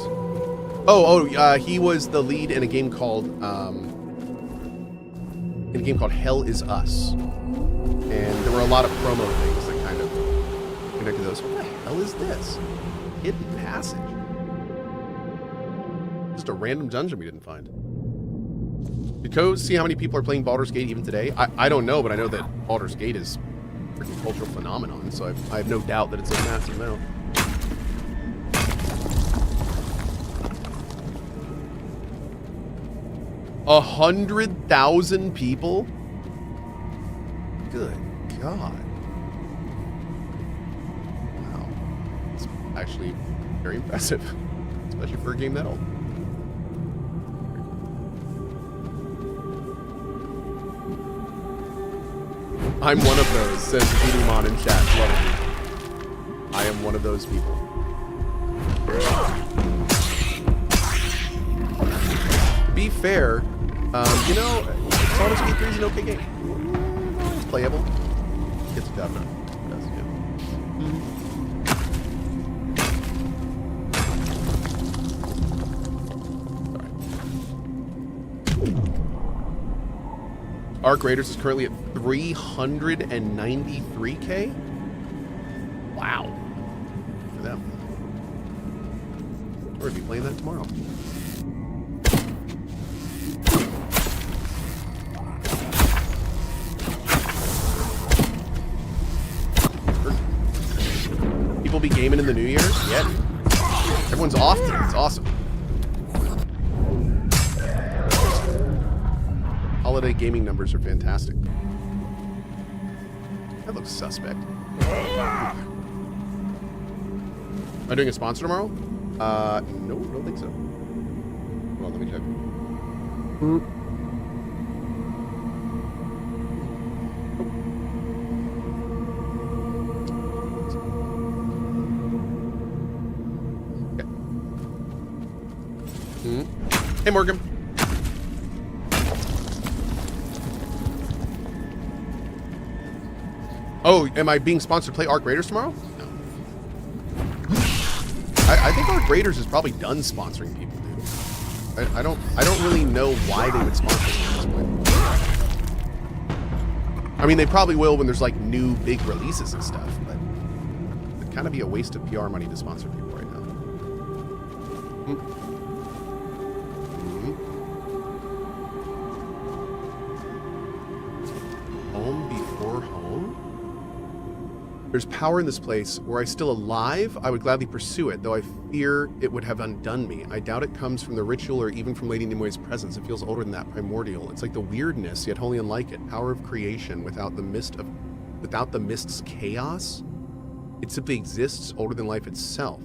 He was the lead in a game called Hell Is Us, and there were a lot of promo things that kind of connected those. What the hell is this? Hidden passage. Just a random dungeon we didn't find. Did Cohh see how many people are playing Baldur's Gate even today? I don't know, but I know that Baldur's Gate is a freaking cultural phenomenon, so I have no doubt that it's a massive amount. A 100,000 people? Good God. Wow. It's actually very impressive, especially for a game that old. I'm one of those, says Edumon in chat. Love it. I am one of those people. be fair, you know, Sonic Speed 3 is an okay game. It's playable. It's tough. That's good. Arc Raiders is currently at 393K. Wow. For them. We're going to be playing that tomorrow. People be gaming in the New Year's? Yeah. Everyone's off today. It's awesome. Holiday gaming numbers are fantastic. That looks suspect. Am I doing a sponsor tomorrow? No, don't think so. Hold on, let me check. Okay. Hey, Morgan. Oh, am I being sponsored to play Arc Raiders tomorrow? No. I think Arc Raiders is probably done sponsoring people, dude. I don't really know why they would sponsor me at this point. I mean, they probably will when there's like new big releases and stuff, but it'd kind of be a waste of PR money to sponsor people right now. Home before home? There's power in this place. Were I still alive, I would gladly pursue it, though I fear it would have undone me. I doubt it comes from the ritual or even from Lady Nimoy's presence. It feels older than that, primordial. It's like the weirdness, yet wholly unlike it. Power of creation without the mist's chaos. It simply exists, older than life itself.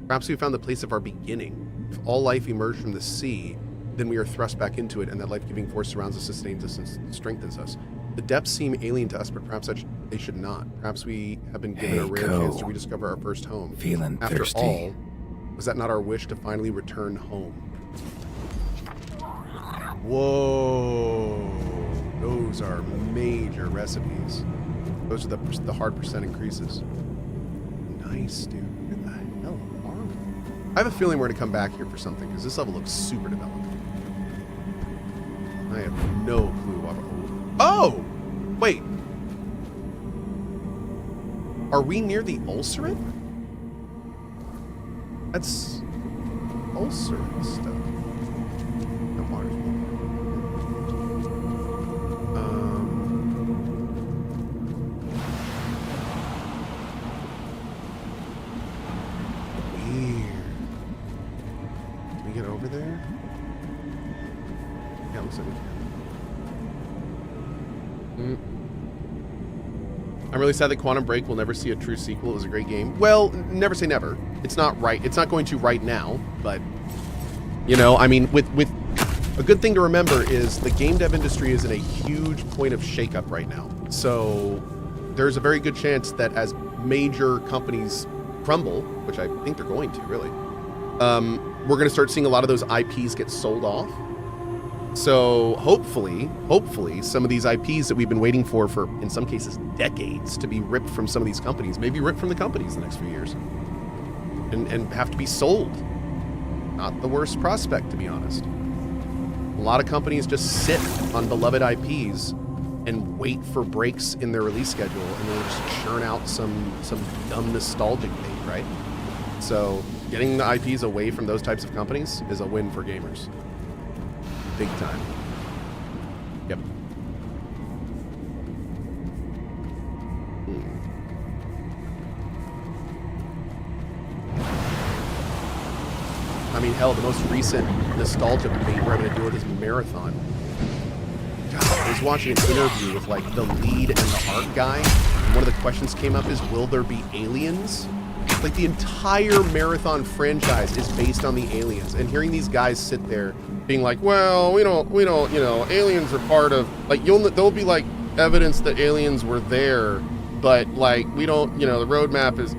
Perhaps we found the place of our beginning. If all life emerged from the sea, then we are thrust back into it, and that life-giving force surrounds us, sustains us, and strengthens us. The depths seem alien to us, but perhaps they should not. Perhaps we have been given a rare chance to rediscover our first home. Feeling After thirsty. all, was that not our wish to finally return home? Whoa. Those are major recipes. Those are the hard percent increases. Nice, dude. What the hell are we? I have a feeling we're going to come back here for something, because this level looks super developed. I have no clue what. Oh! Wait. Are we near the ulcerate? That's ulcerate stuff. That water's weird. Can we get over there? Yeah, looks like we can. I'm really sad that Quantum Break will never see a true sequel. It was a great game. Well, never say never. It's not right. It's not going to right now, but you know, I mean, with a good thing to remember is the game dev industry is in a huge point of shakeup right now. So there's a very good chance that as major companies crumble, which I think they're going to, really, we're going to start seeing a lot of those IPs get sold off. So hopefully, some of these IPs that we've been waiting for in some cases decades to be ripped from some of these companies, maybe ripped from the companies in the next few years, and have to be sold. Not the worst prospect, to be honest. A lot of companies just sit on beloved IPs and wait for breaks in their release schedule, and then just churn out some dumb nostalgic bait, right? So getting the IPs away from those types of companies is a win for gamers. Big time. Yep. I mean, hell, the most recent nostalgia bait we're going to do it is Marathon. God, I was watching an interview with like the lead and the art guy, and one of the questions came up is, will there be aliens? Like the entire Marathon franchise is based on the aliens, and hearing these guys sit there being like, well, we don't, you know, aliens are part of, like, there'll be like evidence that aliens were there, but like, we don't, you know, the roadmap is,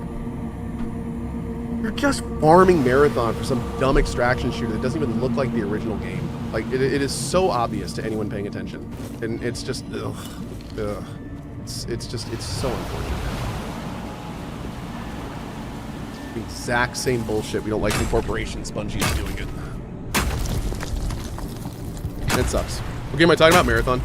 you're just farming Marathon for some dumb extraction shooter that doesn't even look like the original game. Like, it is so obvious to anyone paying attention. And it's just, ugh. It's so unfortunate. The exact same bullshit we don't like from corporations. Bungie's doing it. It sucks. What game am I talking about? Marathon.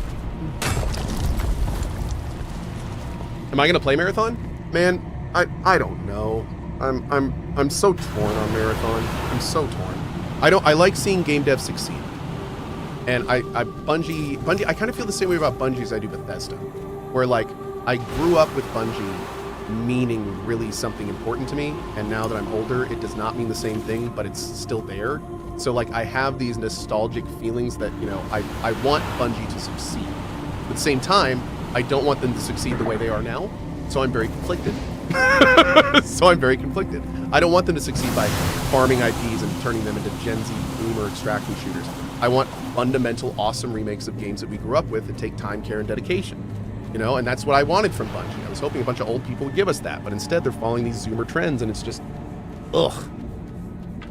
Am I gonna play Marathon? Man, I don't know. I'm so torn on Marathon. I'm so torn. I like seeing game devs succeed. And Bungie, I kind of feel the same way about Bungie as I do Bethesda. Where like, I grew up with Bungie meaning really something important to me, and now that I'm older, it does not mean the same thing, but it's still there. So like, I have these nostalgic feelings that, you know, I want Bungie to succeed. At the same time, I don't want them to succeed the way they are now, so I'm very conflicted. I don't want them to succeed by farming IPs and turning them into Gen Z boomer extraction shooters. I want fundamental, awesome remakes of games that we grew up with that take time, care, and dedication. You know, and that's what I wanted from Bungie. I was hoping a bunch of old people would give us that, but instead they're following these Zoomer trends, and it's just, ugh.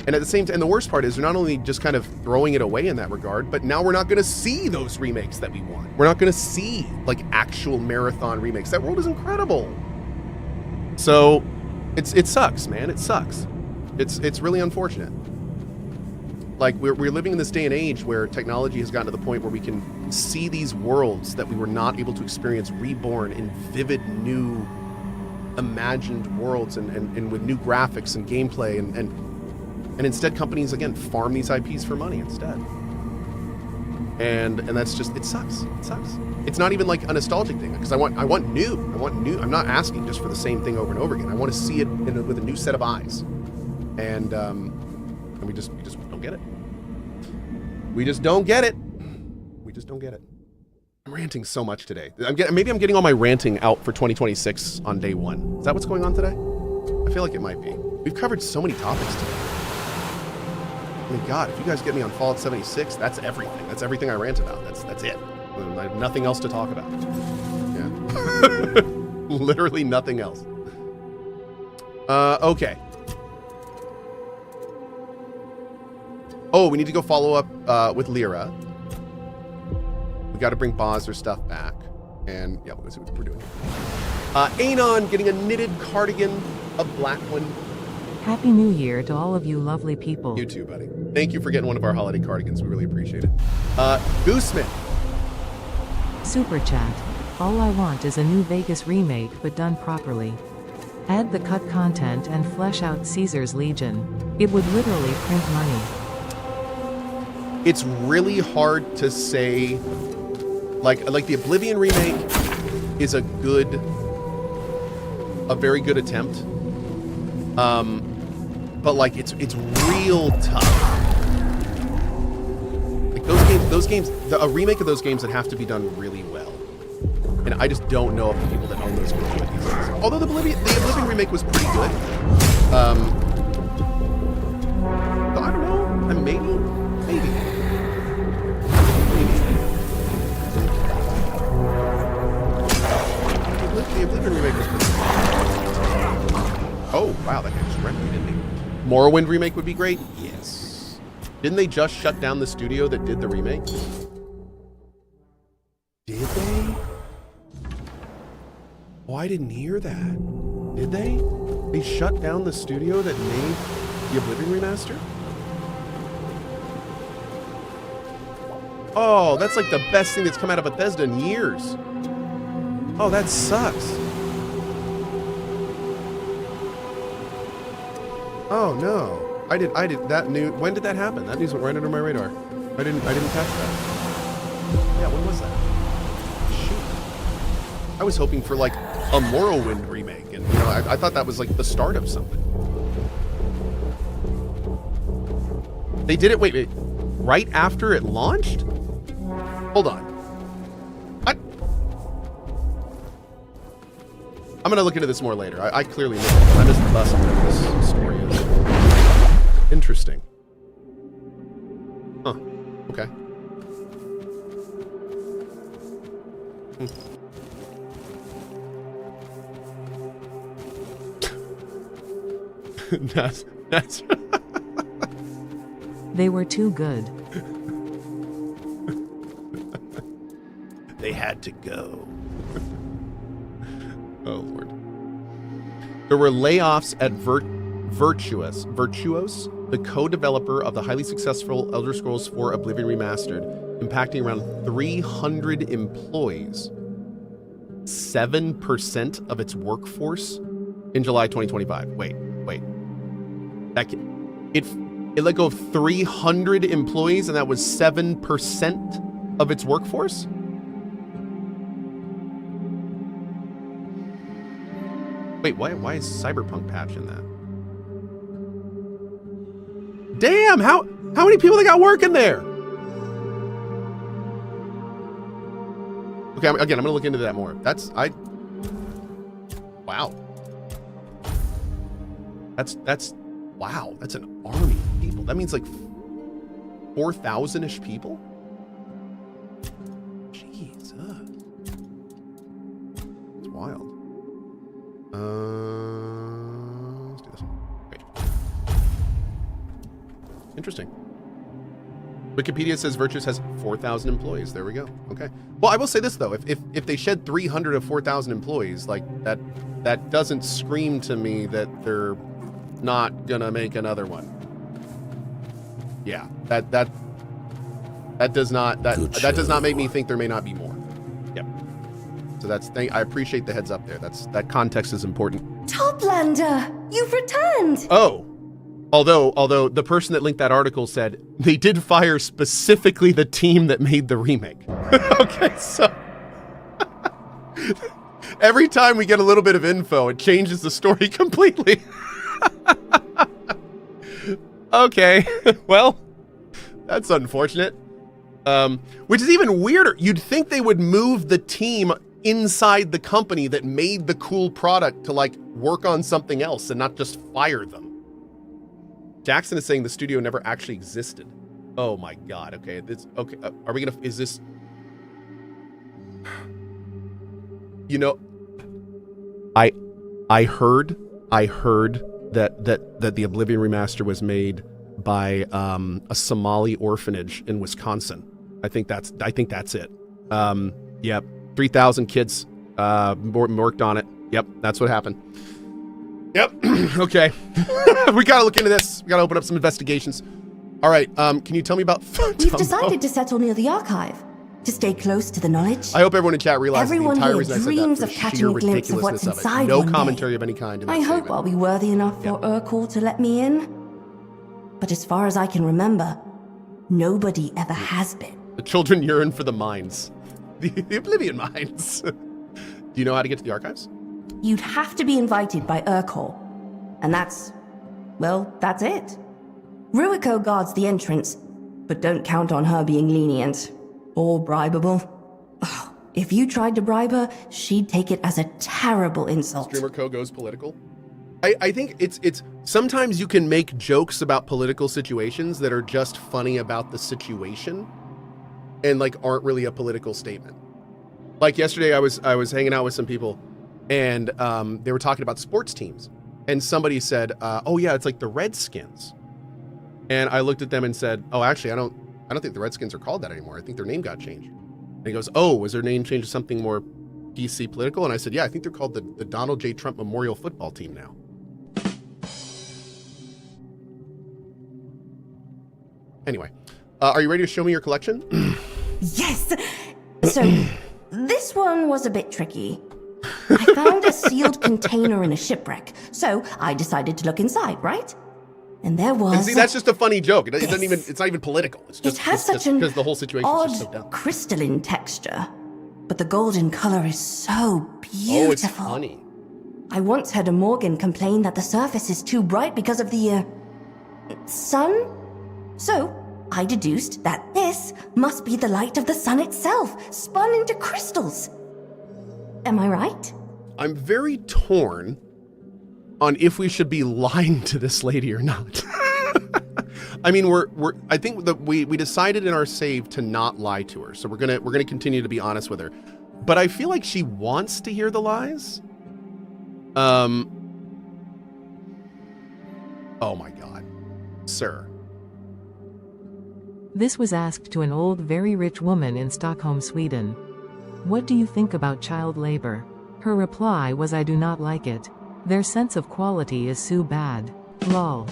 And at the same time, the worst part is they're not only just kind of throwing it away in that regard, but now we're not going to see those remakes that we want. We're not going to see, like, actual Marathon remakes. That world is incredible. So, it sucks, man. It sucks. It's really unfortunate. Like, we're living in this day and age where technology has gotten to the point where we can see these worlds that we were not able to experience reborn in vivid, new, imagined worlds and with new graphics and gameplay. And instead, companies, again, farm these IPs for money instead. And that's just, it sucks. It sucks. It's not even like a nostalgic thing, because I want new. I'm not asking just for the same thing over and over again. I want to see it with a new set of eyes. And we just don't get it. We just don't get it. We just don't get it. I'm ranting so much today. Maybe I'm getting all my ranting out for 2026 on day one. Is that what's going on today? I feel like it might be. We've covered so many topics today. I mean, God, if you guys get me on Fallout 76, that's everything. That's everything I rant about. That's it. I have nothing else to talk about. Yeah. Literally nothing else. Okay. Oh, we need to go follow up with Lyra. We got to bring Bozzer stuff back. And yeah, we'll go see what we're doing. Anon getting a knitted cardigan, a black one. Happy New Year to all of you lovely people. You too, buddy. Thank you for getting one of our holiday cardigans. We really appreciate it. Gooseman. Super chat. All I want is a new Vegas remake, but done properly. Add the cut content and flesh out Caesar's Legion. It would literally print money. It's really hard to say, like the Oblivion remake is a very good attempt. But like it's real tough. Like those games, a remake of those games that have to be done really well. And I just don't know if the people that own those can do it these days. Although the Oblivion remake was pretty good. I don't know. Maybe. The Oblivion remake was pretty good. Oh, wow, that guy just wrecked me, didn't he? Morrowind remake would be great? Yes. Didn't they just shut down the studio that did the remake? Did they? Oh, I didn't hear that. Did they? They shut down the studio that made the Oblivion remaster? Oh, that's like the best thing that's come out of Bethesda in years. Oh, that sucks. Oh no. I did that new, when did that happen? That news went right under my radar. I didn't catch that. Yeah, when was that? Shoot. I was hoping for like a Morrowind remake, and you know, I thought that was like the start of something. They did it, wait, right after it launched? Hold on. What? I'm gonna look into this more later. I clearly missed it. I missed the bus on whatever this story is. Interesting. Huh. Okay. That's They were too good. had to go. Oh, Lord. There were layoffs at Virtuos, the co-developer of the highly successful Elder Scrolls 4 Oblivion Remastered, impacting around 300 employees, 7% of its workforce in July 2025. Wait. It let go of 300 employees, and that was 7% of its workforce? Wait, why is Cyberpunk patch in that? Damn, how many people they got working there? Okay, again, I'm gonna look into that more. Wow. Wow, that's an army of people. That means like 4,000-ish people? Jesus. It's wild. Let's do this one. Wait. Interesting. Wikipedia says Virtuous has 4,000 employees. There we go. Okay. Well, I will say this though: if they shed 300 of 4,000 employees, like that doesn't scream to me that they're not gonna make another one. Yeah, that does not make me think there may not be more. Yep. So I appreciate the heads up there. That context is important. Toplander, you've returned. Oh. Although the person that linked that article said they did fire specifically the team that made the remake. Okay, so every time we get a little bit of info, it changes the story completely. Okay, well, that's unfortunate. Which is even weirder. You'd think they would move the team inside the company that made the cool product to like work on something else and not just fire them. Jackson is saying the studio never actually existed. Oh my God. Okay. Okay. Are we is this, you know, I heard that the Oblivion remaster was made by a Somali orphanage in Wisconsin. I think that's it. Yep. 3,000 kids worked on it. Yep. That's what happened. Yep. Okay. We gotta look into this. We gotta open up some investigations. All right. Can you tell me about? We've decided to settle near the archive to stay close to the knowledge. I hope everyone in chat realizes Everyone the entire here reason I said dreams that of for catching sheer a glimpse of what's ridiculousness of inside it. No one day. commentary of any kind in that I hope statement. I'll be worthy enough for Urkel to let me in. But as far as I can remember, nobody ever has been. The children yearn for the mines, the Oblivion mines. Do you know how to get to the archives? You'd have to be invited by Urkel. And that's it. Ruiko guards the entrance, but don't count on her being lenient or bribable. Ugh, if you tried to bribe her, she'd take it as a terrible insult. Streamer Cohh goes political. I think it's sometimes you can make jokes about political situations that are just funny about the situation and like aren't really a political statement. Like yesterday I was hanging out with some people and they were talking about sports teams. And somebody said, oh yeah, it's like the Redskins. And I looked at them and said, oh, actually, I don't think the Redskins are called that anymore. I think their name got changed. And he goes, oh, was their name changed to something more PC political? And I said, yeah, I think they're called the Donald J. Trump Memorial Football Team now. Anyway, are you ready to show me your collection? Yes! So, this one was a bit tricky. I found a sealed container in a shipwreck, so I decided to look inside, right? And there was. And see, that's just a funny joke. It doesn't even. It's not even political. It's just. It has such an because the whole situation is just so dumb. Crystalline texture, but the golden color is so beautiful. Oh, it's funny. I once heard a Morgan complain that the surface is too bright because of the sun. So I deduced that this must be the light of the sun itself, spun into crystals. Am I right? I'm very torn on if we should be lying to this lady or not. I mean, I think that we decided in our save to not lie to her, so we're gonna continue to be honest with her. But I feel like she wants to hear the lies. Oh my God, sir. This was asked to an old, very rich woman in Stockholm, Sweden. What do you think about child labor? Her reply was, I do not like it. Their sense of quality is so bad. Lol.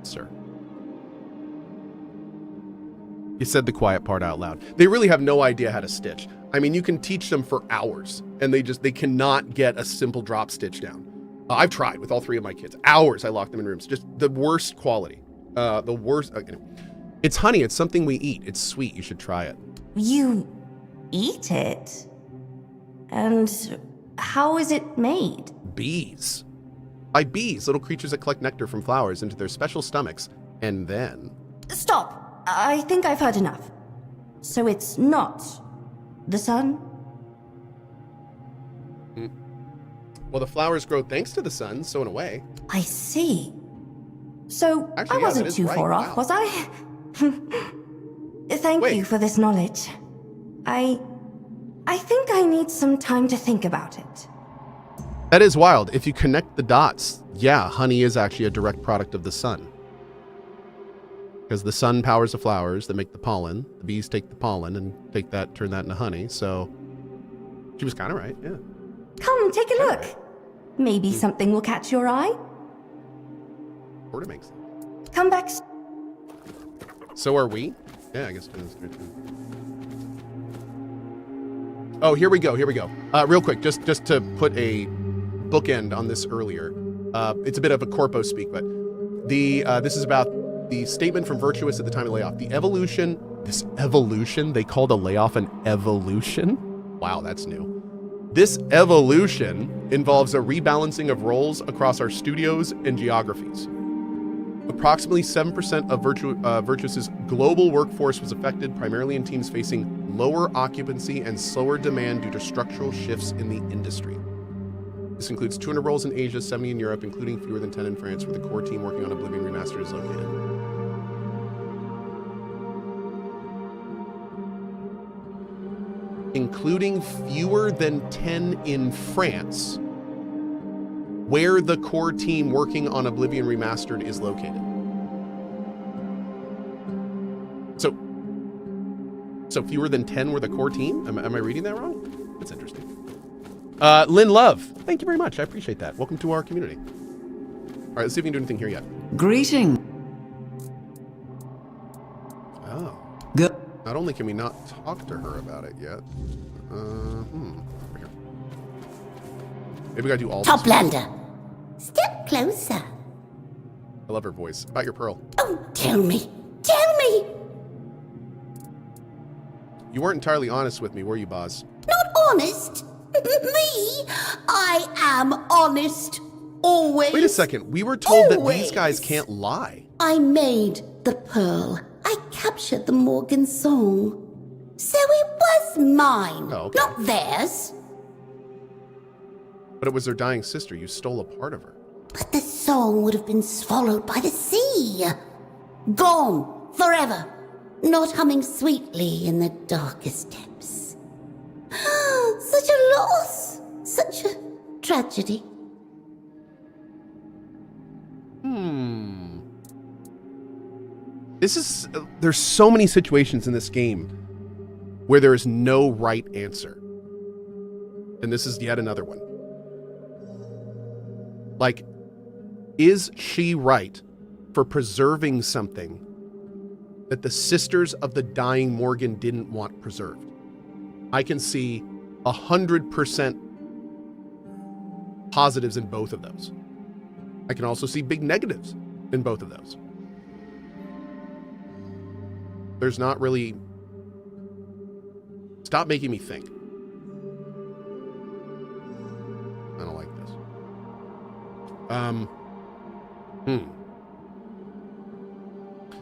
Sir. You said the quiet part out loud. They really have no idea how to stitch. I mean, you can teach them for hours, and they cannot get a simple drop stitch down. I've tried with all 3 of my kids. Hours I locked them in rooms. Just the worst quality. The worst. It's honey. It's something we eat. It's sweet. You should try it. You eat it? And how is it made? Bees. By bees, little creatures that collect nectar from flowers into their special stomachs, and then... Stop. I think I've heard enough. So it's not the sun? Well, the flowers grow thanks to the sun, so in a way. I see. So Actually, I wasn't that is too right. far off, Wow. was I? Thank Wait. you for this knowledge. I think I need some time to think about it. That is wild. If you connect the dots, yeah, honey is actually a direct product of the sun. Because the sun powers the flowers that make the pollen. The bees take the pollen and turn that into honey. So she was kind of right, yeah. Come, take a look. Maybe something will catch your eye. Sort of makes sense. Come back. So are we? Yeah, I guess it is. Oh, here we go. Real quick, just to put a bookend on this earlier. It's a bit of a corpo speak, but this is about the statement from Virtuous at the time of layoff. This evolution, they called a layoff an evolution? Wow, that's new. This evolution involves a rebalancing of roles across our studios and geographies. Approximately 7% of Virtuous's global workforce was affected, primarily in teams facing lower occupancy and slower demand due to structural shifts in the industry. This includes 200 roles in Asia, 70 in Europe, including fewer than 10 in France, where the core team working on Oblivion Remastered is located. Including fewer than 10 in France, where the core team working on Oblivion Remastered is located. So fewer than 10 were the core team? Am I reading that wrong? That's interesting. Lynn Love, thank you very much. I appreciate that. Welcome to our community. All right, let's see if we can do anything here yet. Greeting. Oh. Good. Not only can we not talk to her about it yet. Over here. Maybe we gotta do all this. Toplander, step closer. I love her voice. About your pearl. Oh, tell me. Tell me. You weren't entirely honest with me, were you, Boz? Not honest. Me? I am honest. Always. Wait a second. We were told that Always. these guys can't lie. I made the pearl. I captured the Morgan song. So it was mine, Oh, okay. not theirs. But it was their dying sister. You stole a part of her. But the song would have been swallowed by the sea. Gone forever. Not humming sweetly in the darkest depths. Such a loss. Such a tragedy. There's so many situations in this game where there is no right answer. And this is yet another one. Like, is she right for preserving something that the sisters of the dying Morgan didn't want preserved? I can see 100% positives in both of those. I can also see big negatives in both of those. There's not really... Stop making me think. I don't like this.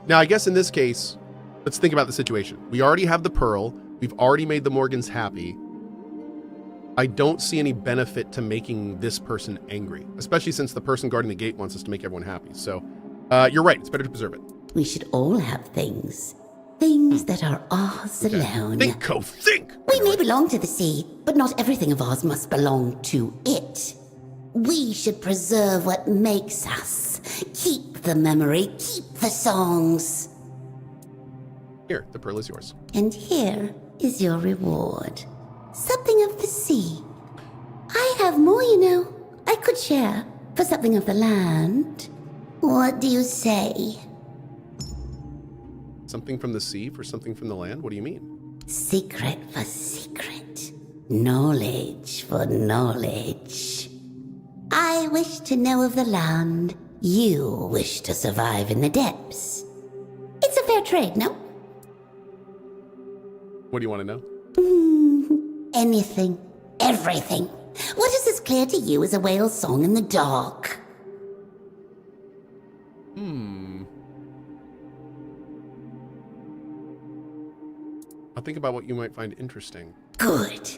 Now, I guess in this case, let's think about the situation. We already have the pearl. We've already made the Morgans happy. I don't see any benefit to making this person angry, especially since the person guarding the gate wants us to make everyone happy. So, you're right. It's better to preserve it. We should all have things. Things that are ours alone. Think, Cohh, think! We may belong to the sea, but not everything of ours must belong to it. We should preserve what makes us. Keep the memory, keep the songs. Here, the pearl is yours. And here, is your reward. Something of the sea. I have more, you know. I could share for something of the land. What do you say? Something from the sea for something from the land? What do you mean? Secret for secret. Knowledge for knowledge. I wish to know of the land. You wish to survive in the depths. It's a fair trade, no? What do you want to know? Anything. Everything. What is as clear to you as a whale song in the dark? I'll think about what you might find interesting. Good.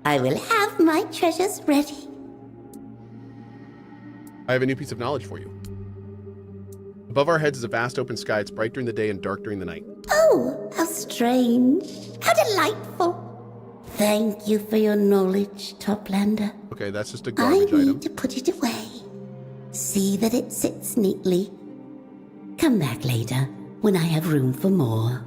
I will have my treasures ready. I have a new piece of knowledge for you. Above our heads is a vast open sky. It's bright during the day and dark during the night. Oh, how strange. How delightful. Thank you for your knowledge, Toplander. Okay, that's just a I garbage need item. to put it away. See that it sits neatly. Come back later, when I have room for more.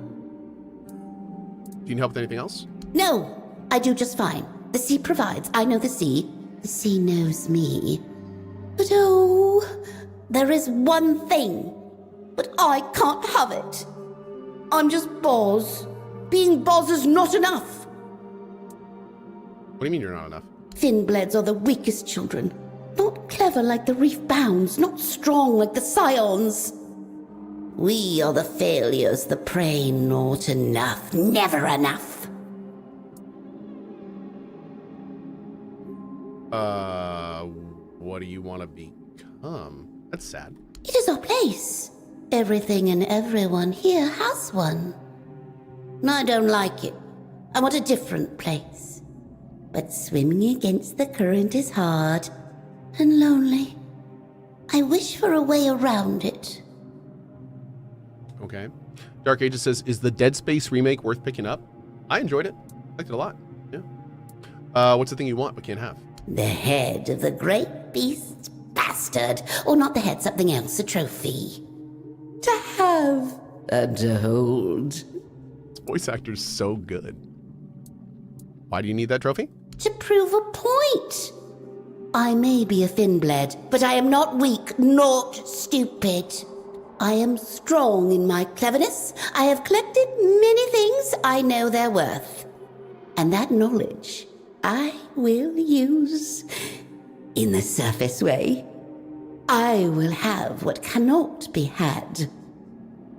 Do you need help with anything else? No, I do just fine. The sea provides. I know the sea. The sea knows me. But oh, there is one thing. But I can't have it. I'm just Boz. Being Boz is not enough. What do you mean you're not enough? Finbleds are the weakest children. Not clever like the reef bounds, not strong like the scions. We are the failures, the prey, not enough, never enough. What do you want to become? That's sad. It is our place. Everything and everyone here has one. I don't like it. I want a different place. But swimming against the current is hard and lonely. I wish for a way around it. Okay. Dark Ages says, is the Dead Space remake worth picking up? I enjoyed it. Liked it a lot. Yeah. What's the thing you want but can't have? The head of the great beast bastard. Or not the head, something else, a trophy. To have and to hold. This voice actor's so good. Why do you need that trophy? To prove a point. I may be a Finbled, but I am not weak, not stupid. I am strong in my cleverness. I have collected many things I know their worth. And that knowledge I will use in the surface way. I will have what cannot be had.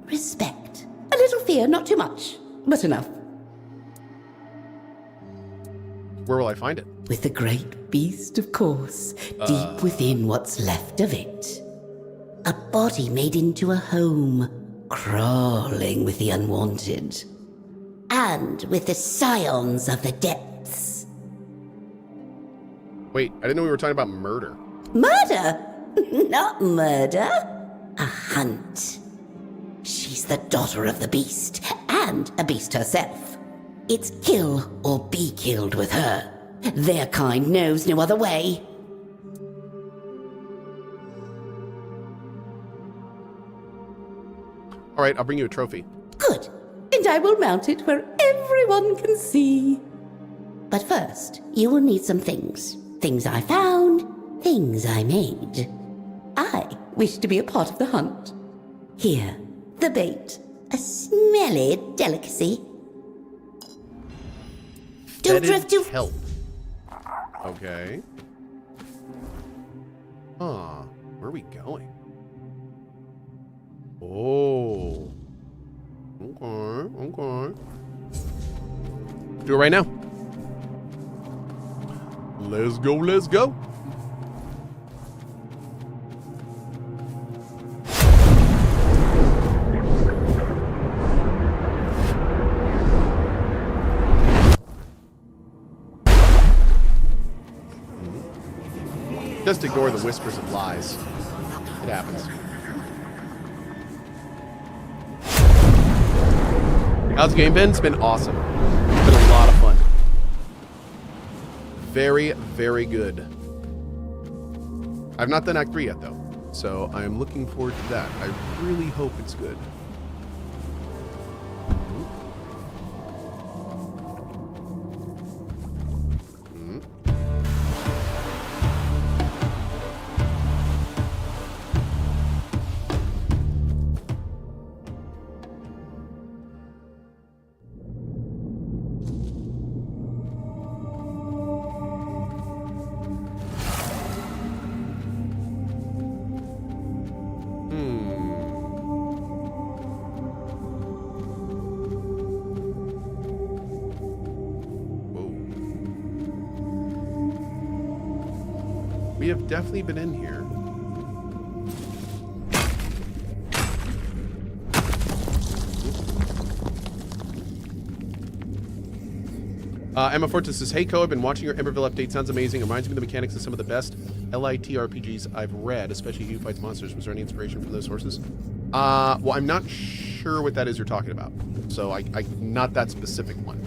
Respect. A little fear, not too much, but enough. Where will I find it? With the great beast, of course, deep within what's left of it. A body made into a home, crawling with the unwanted. And with the scions of the depths. Wait, I didn't know we were talking about murder. Murder? Not murder. A hunt. She's the daughter of the beast, and a beast herself. It's kill or be killed with her. Their kind knows no other way. All right, I'll bring you a trophy. Good. And I will mount it where everyone can see. But first, you will need some things. Things I found, things I made. I wish to be a part of the hunt. Here, the bait. A smelly delicacy. Don't drift too... Help. Okay. Huh. Where are we going? Oh. Okay. Do it right now. Let's go, let's go. Just ignore the whispers of lies. It happens. How's the game been? It's been awesome. It's been a lot of fun. Very, very good. I've not done Act 3 yet, though. So I'm looking forward to that. I really hope it's good. We have definitely been in here. Emma Fortis says, hey, Cohh, I've been watching your Emberville update. Sounds amazing. It reminds me of the mechanics of some of the best LIT RPGs I've read, especially Who Fights Monsters. Was there any inspiration from those sources? Well, I'm not sure what that is you're talking about. So I not that specific one.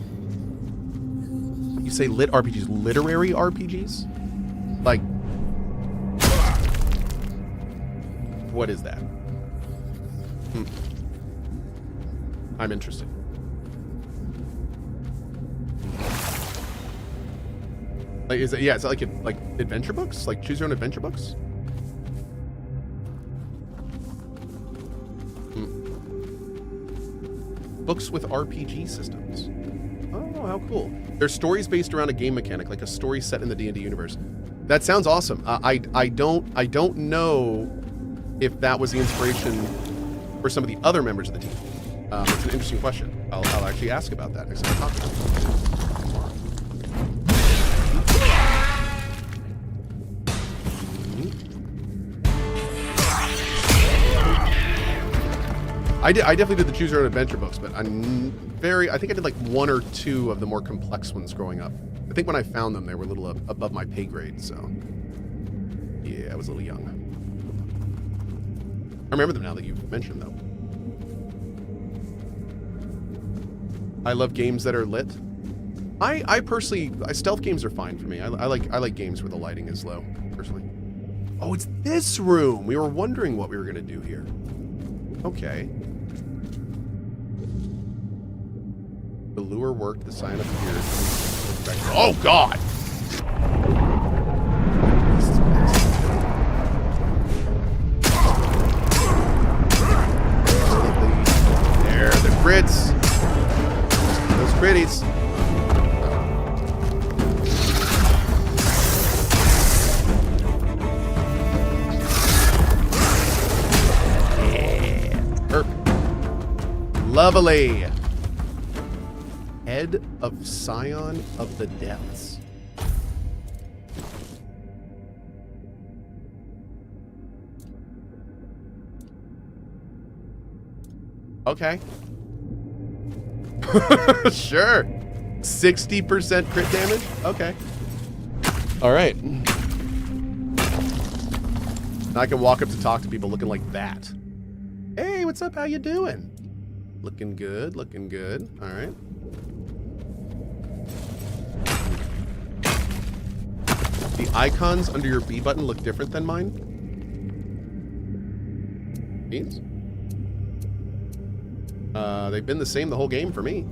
You say lit RPGs, literary RPGs? Like, what is that? I'm interested. Like, is it, yeah, is it like adventure books? Like choose your own adventure books? Books with RPG systems. Oh, how cool. There's stories based around a game mechanic, like a story set in the D&D universe. That sounds awesome. I don't know if that was the inspiration for some of the other members of the team. It's an interesting question. I'll actually ask about that next time I talk to them. I definitely did the choose your own adventure books, but I think I did like 1 or 2 of the more complex ones growing up. I think when I found them, they were a little above my pay grade, so yeah, I was a little young. I remember them now that you've mentioned them, though. I love games that are lit. I personally, stealth games are fine for me. I like games where the lighting is low, personally. Oh, it's this room. We were wondering what we were gonna do here. Okay. The lure worked, the sign appeared. Oh, God! There, the crits. Those critties. Yeah, perfect. Lovely. Head of Scion of the Depths. Okay. Sure. 60% crit damage? Okay. All right. Now I can walk up to talk to people looking like that. Hey, what's up? How you doing? Looking good, looking good. All right. The icons under your B button look different than mine. Beans? They've been the same the whole game for me.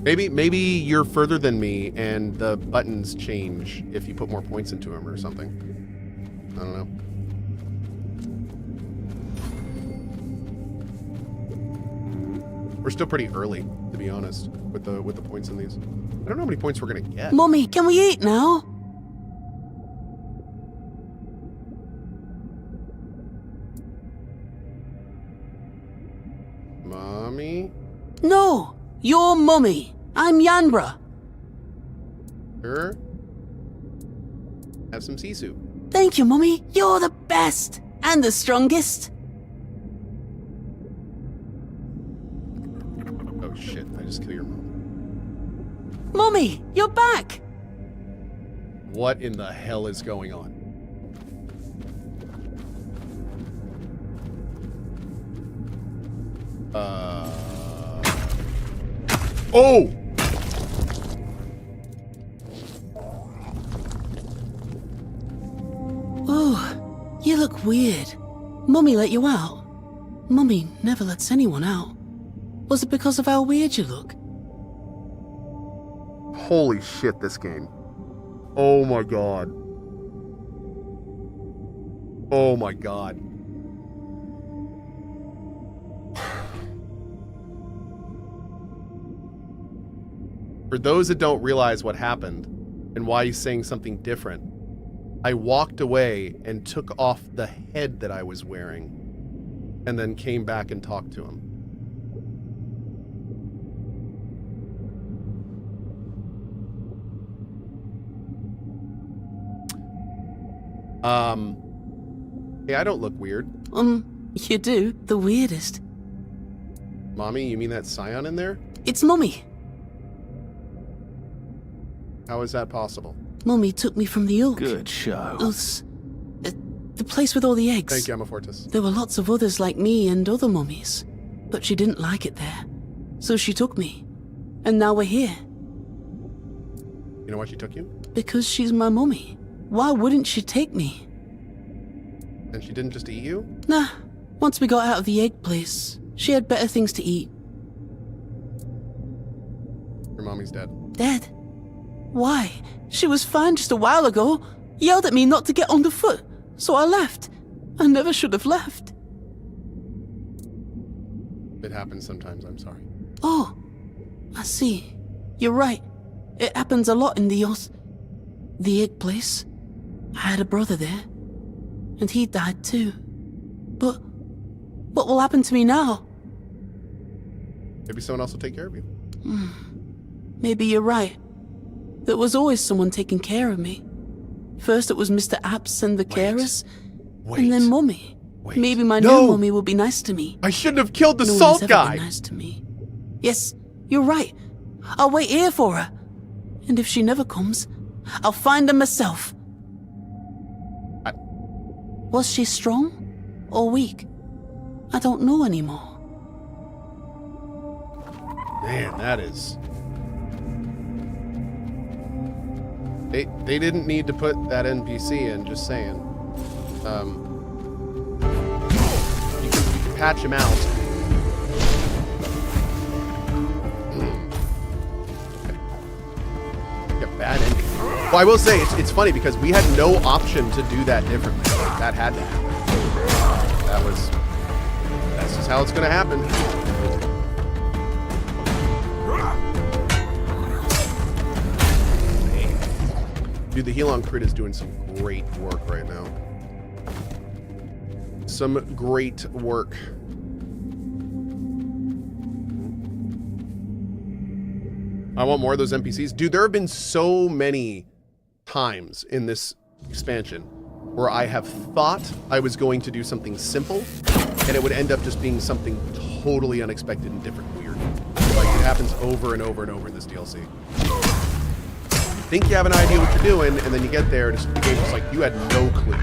Maybe you're further than me and the buttons change if you put more points into them or something. I don't know. We're still pretty early, to be honest, with the points in these. I don't know how many points we're gonna get. Mummy, can we eat now? Mommy? No, you're Mummy. I'm Yanbra. Sure. Have some sea soup. Thank you, Mummy. You're the best and the strongest. Oh shit, I just killed your mom. Mummy, you're back. What in the hell is going on? Oh! Oh, you look weird. Mummy let you out. Mummy never lets anyone out. Was it because of how weird you look? Holy shit, this game. Oh my god. Oh my god. For those that don't realize what happened and why he's saying something different, I walked away and took off the head that I was wearing and then came back and talked to him. Hey, I don't look weird. You do. The weirdest. Mommy, you mean that Scion in there? It's Mummy. How is that possible? Mummy took me from the Oak. Good show. The place with all the eggs. Thank you, Emma Fortis. There were lots of others like me and other mummies, but she didn't like it there. So she took me. And now we're here. You know why she took you? Because she's my mummy. Why wouldn't she take me? And she didn't just eat you? Nah. Once we got out of the egg place, she had better things to eat. Your mommy's dead. Dead? Why? She was fine just a while ago. Yelled at me not to get underfoot, so I left. I never should have left. It happens sometimes, I'm sorry. Oh, I see. You're right. It happens a lot in the egg place. I had a brother there, and he died too. But what will happen to me now? Maybe someone else will take care of you. Maybe you're right. There was always someone taking care of me. First it was Mr. Apps and the carers, and then Mummy. Maybe my new mummy will be nice to me. I shouldn't have killed the no salt one has guy. Ever been nice to me. Yes, you're right. I'll wait here for her. And if she never comes, I'll find her myself. Was she strong or weak? I don't know anymore. Man, that is... They didn't need to put that NPC in, just saying. You can patch him out. Got bad ending. Well, I will say, it's funny because we had no option to do that differently. Like, that had to happen. That's just how it's gonna happen. Dude, the heal on crit is doing some great work right now. Some great work. I want more of those NPCs. Dude, there have been so many times in this expansion where I have thought I was going to do something simple and it would end up just being something totally unexpected and different weird. Like, it happens over and over and over in this DLC. Think you have an idea what you're doing, and then you get there, and the game's just like, you had no clue.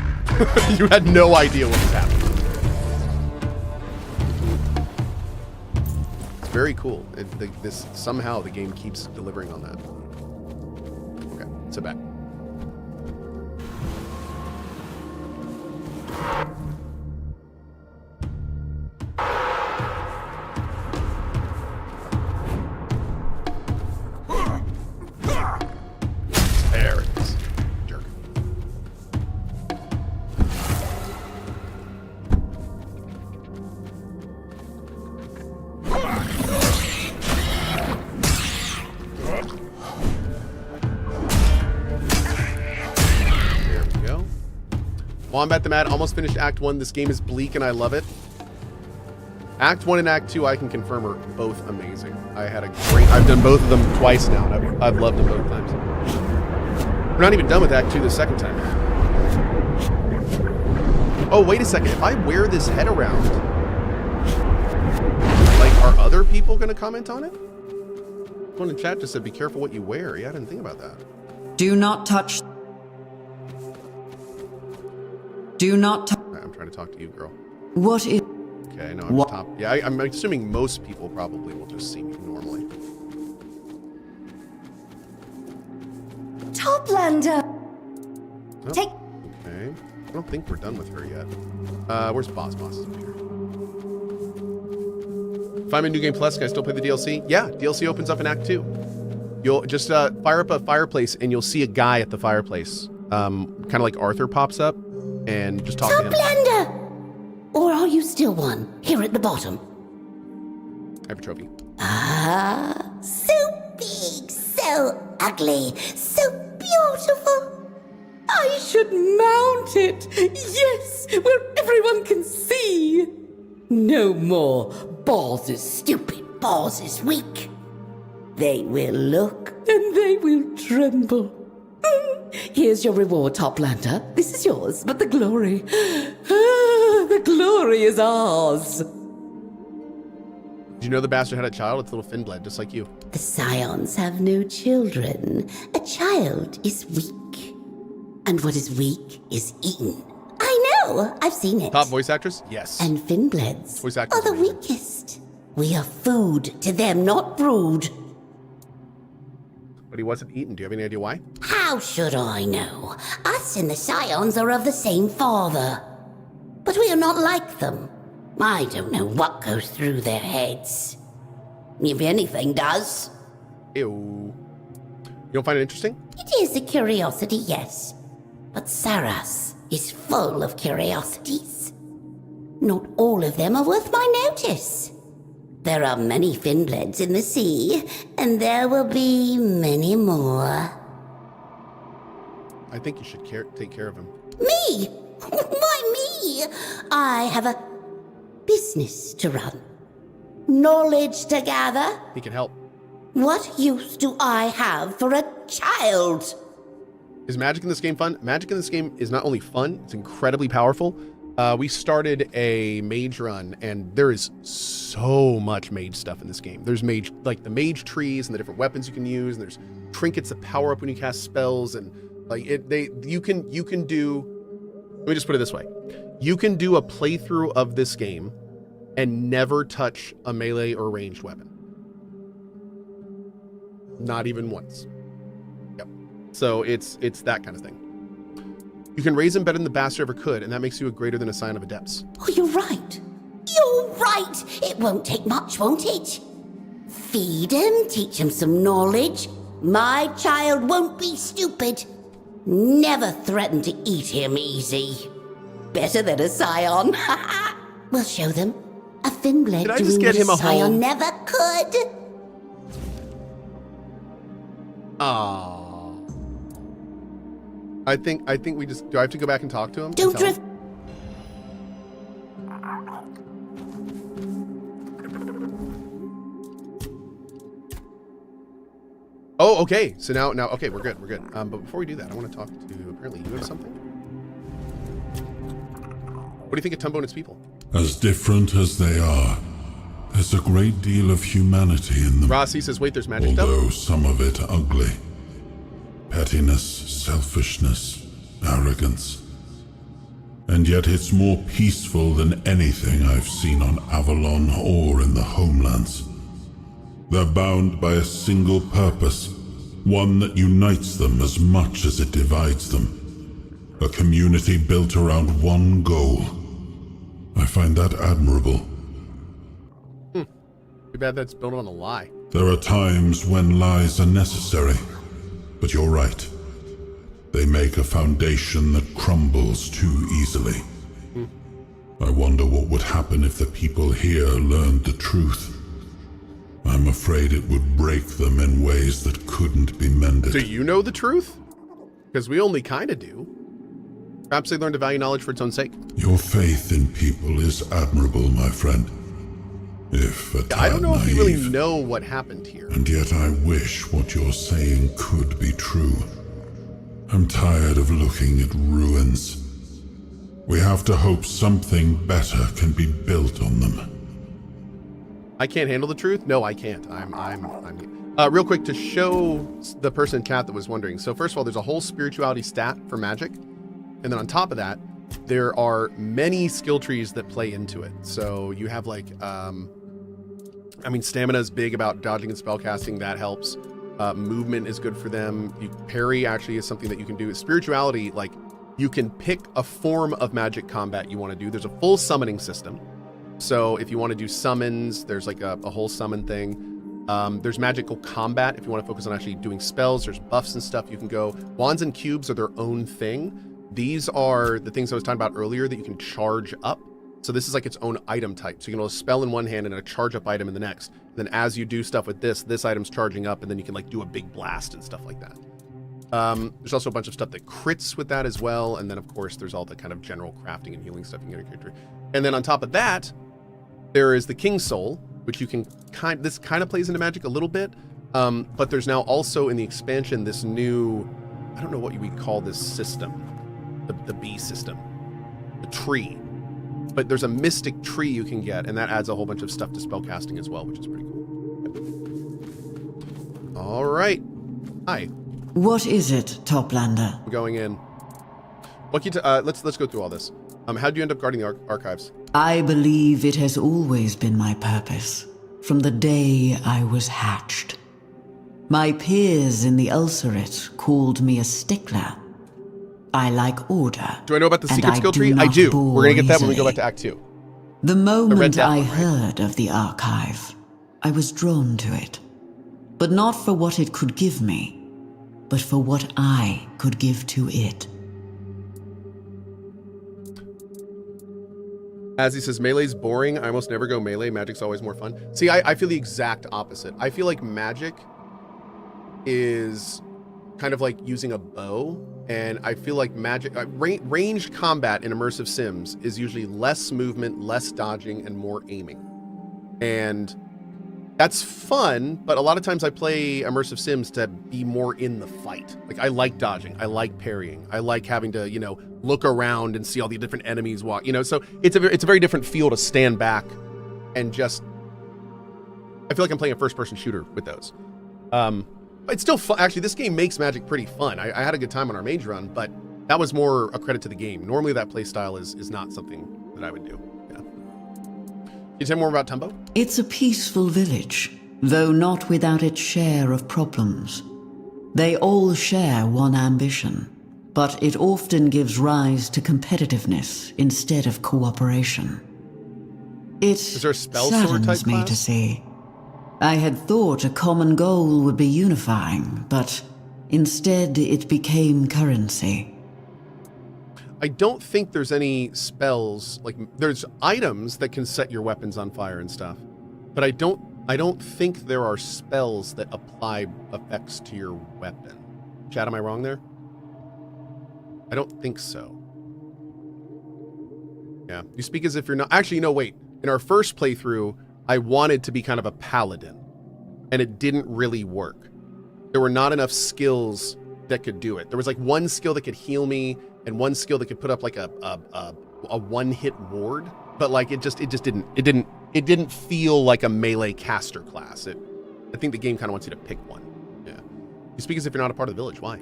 You had no idea what was happening. It's very cool. Somehow the game keeps delivering on that. Okay, sit back. There it is. Jerk. There we go. Wombat the Mad almost finished Act 1. This game is bleak and I love it. Act 1 and Act 2, I can confirm, are both amazing. I've done both of them twice now, and I've loved them both times. We're not even done with Act 2 the second time. Oh, wait a second. If I wear this head around, like, are other people going to comment on it? Someone in chat just said, be careful what you wear. Yeah, I didn't think about that. Do not touch. Do not. I'm trying to talk to you, girl. What is? Okay, no, I'm top. Yeah, I'm assuming most people probably will just see me normally. Toplander! Oh, Take. Okay. I don't think we're done with her yet. Where's Boss? Boss is up here. If I'm in New Game Plus, can I still play the DLC? Yeah, DLC opens up in Act 2. You'll just fire up a fireplace and you'll see a guy at the fireplace. Kind of like Arthur pops up and just talk to him. Toplander! Or are you still one, here at the bottom? I have a trophy. Ah, so big, so ugly, so beautiful. I should mount it, yes, where everyone can see. No more balls is stupid, balls is weak. They will look and they will tremble. Here's your reward, Toplander. This is yours, but the glory... the glory is ours. Did you know the bastard had a child? It's little Finbled, just like you. The Scions have no children. A child is weak. And what is weak is eaten. I know! I've seen it. Top voice actress? Yes. And Finbleds Voice actress. are the weakest. We are food to them, not brood. But he wasn't eaten. Do you have any idea why? How should I know? Us and the Scions are of the same father. But we are not like them. I don't know what goes through their heads. If anything does. Ew. You don't find it interesting? It is a curiosity, yes. But Saras is full of curiosities. Not all of them are worth my notice. There are many Finbleds in the sea, and there will be many more. I think you should take care of him. Me? Why me? I have a business to run. Knowledge to gather. He can help. What use do I have for a child? Is magic in this game fun? Magic in this game is not only fun, it's incredibly powerful. We started a mage run, and there is so much mage stuff in this game. There's mage, like the mage trees and the different weapons you can use, and there's trinkets that power up when you cast spells, and like you can do. Let me just put it this way: you can do a playthrough of this game and never touch a melee or ranged weapon, not even once. Yep. So it's that kind of thing. You can raise him better than the bastard ever could, and that makes you a greater than a Scion of Adepts. Oh, you're right. You're right. It won't take much, won't it? Feed him, teach him some knowledge. My child won't be stupid. Never threaten to eat him easy. Better than a Scion. We'll show them. A Finbled Did I just get him a Scion home? never could. Aww. I think we just... Do I have to go back and talk to him? Don't drift. Oh, okay. So now, okay, we're good. But before we do that, I want to talk to... Apparently, you have something? What do you think of Tumbo and its people? As different as they are, there's a great deal of humanity in them. Rossi says, wait, there's magic stuff? Although some of it ugly. Pettiness, selfishness, arrogance. And yet it's more peaceful than anything I've seen on Avalon or in the homelands. They're bound by a single purpose, one that unites them as much as it divides them. A community built around one goal. I find that admirable. Too bad that's built on a lie. There are times when lies are necessary, but you're right. They make a foundation that crumbles too easily. I wonder what would happen if the people here learned the truth. I'm afraid it would break them in ways that couldn't be mended. Do you know the truth? Because we only kind of do. Perhaps they learned to value knowledge for its own sake. Your faith in people is admirable, my friend. If at I don't know if we really naive, know what happened here. and yet I wish what you're saying could be true. I'm tired of looking at ruins. We have to hope something better can be built on them. I can't handle the truth? No, I can't. I'm real quick to show the person in chat that was wondering. So first of all, there's a whole spirituality stat for magic. And then on top of that, there are many skill trees that play into it. So you have like, stamina is big about dodging and spellcasting. That helps. Movement is good for them. Parry actually is something that you can do. Spirituality, like you can pick a form of magic combat you want to do. There's a full summoning system. So if you want to do summons, there's like a whole summon thing. There's magical combat. If you want to focus on actually doing spells, there's buffs and stuff you can go. Wands and cubes are their own thing. These are the things I was talking about earlier that you can charge up. So this is like its own item type. So you can hold a spell in one hand and a charge up item in the next. And then as you do stuff with this item's charging up, and then you can like do a big blast and stuff like that. There's also a bunch of stuff that crits with that as well. And then of course there's all the kind of general crafting and healing stuff you can get a character. And then on top of that, there is the King's Soul, which you can this kind of plays into magic a little bit. But there's now also in the expansion this new I don't know what we call this system, the bee system, the tree. But there's a mystic tree you can get, and that adds a whole bunch of stuff to spellcasting as well, which is pretty cool. Yep. All right. Hi. What is it, Toplander? I'm going in. Let's go through all this. How do you end up guarding the archives? I believe it has always been my purpose, from the day I was hatched. My peers in the Ulcerate called me a stickler. I like order. Do I know about the secret skill tree? I do. We're going to get that when we go back to Act 2. The moment I right? heard of the archive, I was drawn to it. But not for what it could give me, but for what I could give to it. As he says, melee's boring. I almost never go melee. Magic's always more fun. See, I feel the exact opposite. I feel like magic is kind of like using a bow, and I feel like magic ranged combat in immersive sims is usually less movement, less dodging, and more aiming. And that's fun, but a lot of times I play immersive sims to be more in the fight. Like, I like dodging, I like parrying, I like having to, look around and see all the different enemies walk, so it's a very different feel to stand back and just, I feel like I'm playing a first-person shooter with those. It's still fun. Actually, this game makes Magic pretty fun. I had a good time on our mage run, but that was more a credit to the game. Normally that play style is not something that I would do. Yeah. Can you tell me more about Tumbo? It's a peaceful village, though not without its share of problems. They all share one ambition, but it often gives rise to competitiveness instead of cooperation. It saddens me to see. I had thought a common goal would be unifying, but instead it became currency. I don't think there's any spells, like there's items that can set your weapons on fire and stuff, but I don't think there are spells that apply effects to your weapon. Chad, am I wrong there? I don't think so. Yeah, you speak as if you're not. Actually, no, wait. In our first playthrough, I wanted to be kind of a paladin, and it didn't really work. There were not enough skills that could do it. There was like one skill that could heal me, and one skill that could put up like a one-hit ward, but like it didn't feel like a melee caster class. I think the game kind of wants you to pick one. Yeah. You speak as if you're not a part of the village. Why?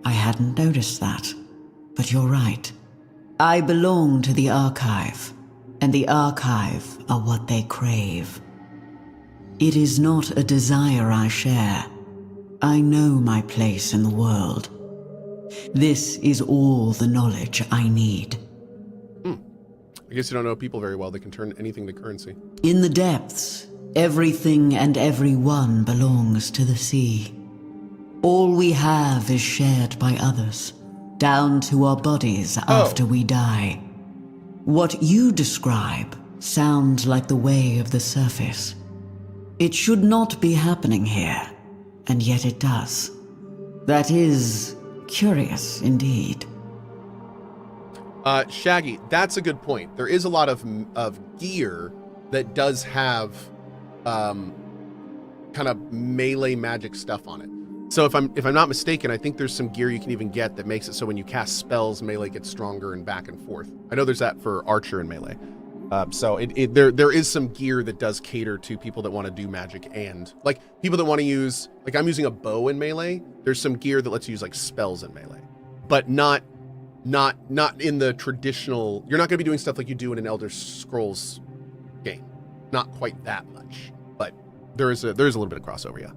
I hadn't noticed that, but you're right. I belong to the archive, and the archive are what they crave. It is not a desire I share. I know my place in the world. This is all the knowledge I need. I guess you don't know people very well. They can turn anything to currency. In the depths, everything and everyone belongs to the sea. All we have is shared by others, down to our bodies after we die. What you describe sounds like the way of the surface. It should not be happening here, and yet it does. That is curious indeed. Shaggy, that's a good point. There is a lot of gear that does have kind of melee magic stuff on it. So if I'm not mistaken, I think there's some gear you can even get that makes it so when you cast spells, melee gets stronger and back and forth. I know there's that for archer and melee. So there is some gear that does cater to people that want to do magic, and like people that want to use, like I'm using a bow in melee. There's some gear that lets you use like spells in melee, but not in the traditional. You're not going to be doing stuff like you do in an Elder Scrolls game. Not quite that much, but there is a little bit of crossover. Yeah.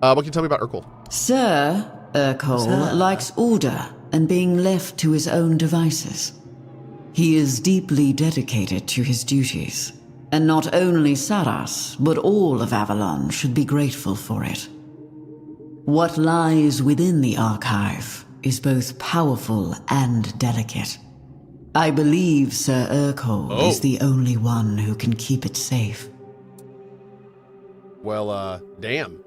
What can you tell me about Urkel? Sir Urkel likes order and being left to his own devices. He is deeply dedicated to his duties, and not only Saras, but all of Avalon should be grateful for it. What lies within the archive is both powerful and delicate. I believe Sir Urkel is the only one who can keep it safe. Well, damn.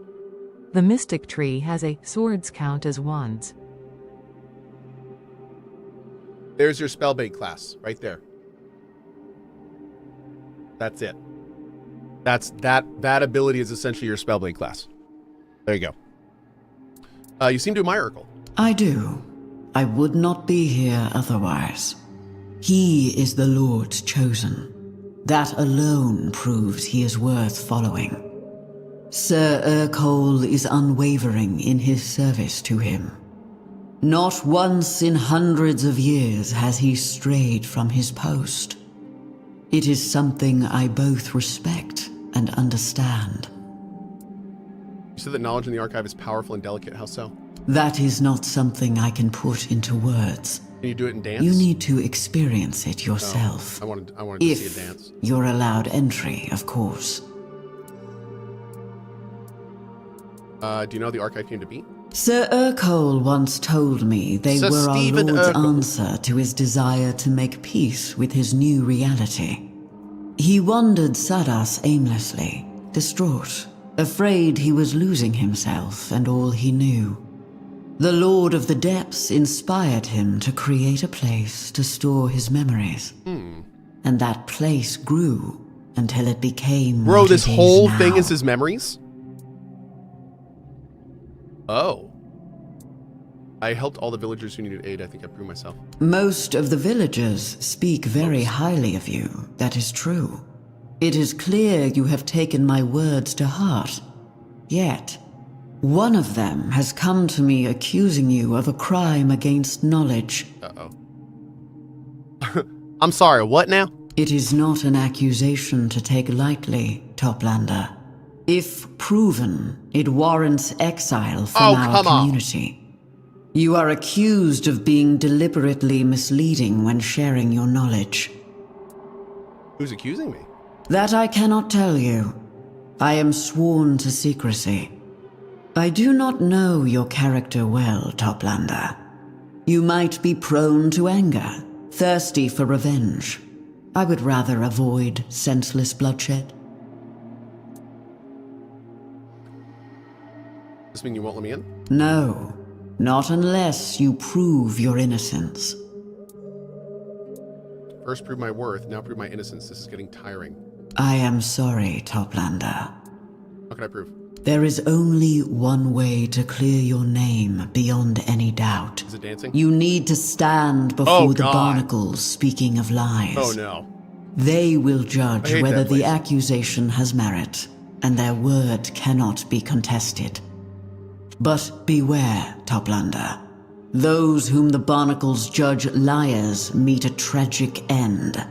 The Mystic Tree has a swords count as wands. There's your spellbait class right there. That's it. That ability is essentially your spellblade class. There you go. You seem to admire Urkel. I do. I would not be here otherwise. He is the Lord's chosen. That alone proves he is worth following. Sir Urkel is unwavering in his service to him. Not once in hundreds of years has he strayed from his post. It is something I both respect and understand. You said that knowledge in the archive is powerful and delicate. How so? That is not something I can put into words. Can you do it in dance? You need to experience it yourself. I wanted to see a dance. You're allowed entry, of course. Do you know the archive came to be? Sir Urkel once told me they Sir were Stephen our Lord's Urkel. answer to his desire to make peace with his new reality. He wandered Sadas aimlessly, distraught, afraid he was losing himself and all he knew. The Lord of the Depths inspired him to create a place to store his memories. And that place grew until it became Bro, what this it is whole now. thing is his memories? Oh. I helped all the villagers who needed aid. I think I proved myself. Most of the villagers speak very highly of you, that is true. It is clear you have taken my words to heart. Yet, one of them has come to me accusing you of a crime against knowledge. Uh-oh. I'm sorry, what now? It is not an accusation to take lightly, Toplander. If proven, it warrants exile from our community. You are accused of being deliberately misleading when sharing your knowledge. Who's accusing me? That I cannot tell you. I am sworn to secrecy. I do not know your character well, Toplander. You might be prone to anger, thirsty for revenge. I would rather avoid senseless bloodshed. Does this mean you won't let me in? No, not unless you prove your innocence. First prove my worth, now prove my innocence. This is getting tiring. I am sorry, Toplander. How can I prove? There is only one way to clear your name beyond any doubt. Is it dancing? You need to stand before the God. barnacles speaking of lies. Oh no. They will judge I hate whether that the place. accusation has merit, and their word cannot be contested. But beware, Toplander. Those whom the barnacles judge liars meet a tragic end.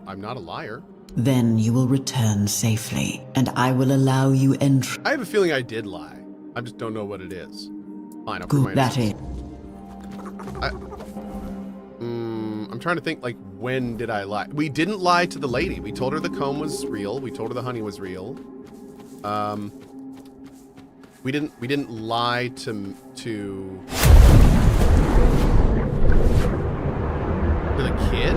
I'm not a liar. Then you will return safely, and I will allow you entry. I have a feeling I did lie. I just don't know what it is. Fine, I'll prove my Good, that innocence. is. I'm trying to think, like, when did I lie? We didn't lie to the lady. We told her the comb was real. We told her the honey was real. We didn't lie to the kid?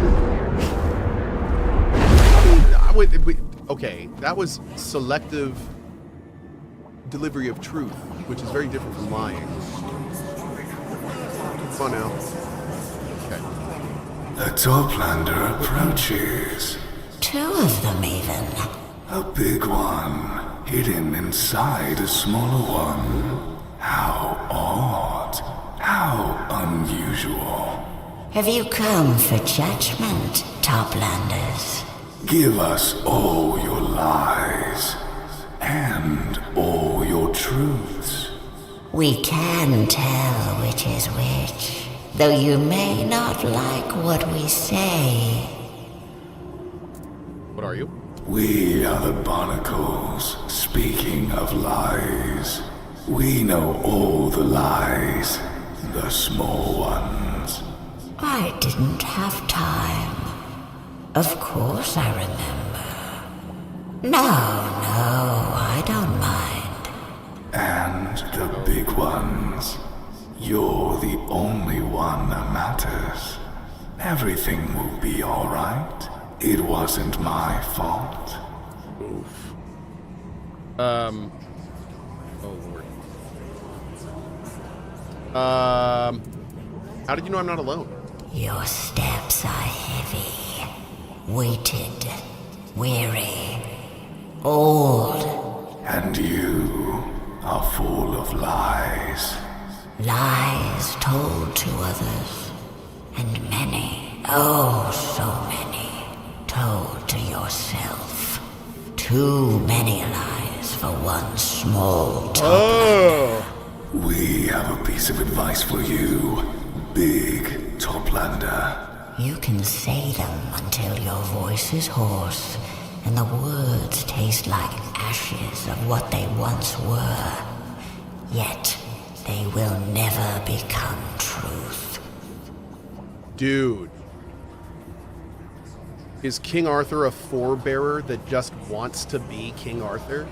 Okay, that was selective delivery of truth, which is very different from lying. Come on now. Okay. A Toplander approaches. Two of them even. A big one, hidden inside a smaller one. How odd. How unusual. Have you come for judgment, Toplanders? Give us all your lies. And all your truths. We can tell which is which, though you may not like what we say. What are you? We are the barnacles, speaking of lies. We know all the lies, the small ones. I didn't have time. Of course I remember. No, I don't mind. And the big ones. You're the only one that matters. Everything will be alright. It wasn't my fault. Oof. Oh lord. How did you know I'm not alone? Your steps are heavy, weighted, weary, old. And you, are full of lies. Lies told to others, and many, oh so many, told to yourself. Too many lies for one small toplander. We have a piece of advice for you, big toplander. You can say them until your voice is hoarse, and the words taste like ashes of what they once were. Yet, they will never become truth. Dude. Is King Arthur a forebearer that just wants to be King Arthur?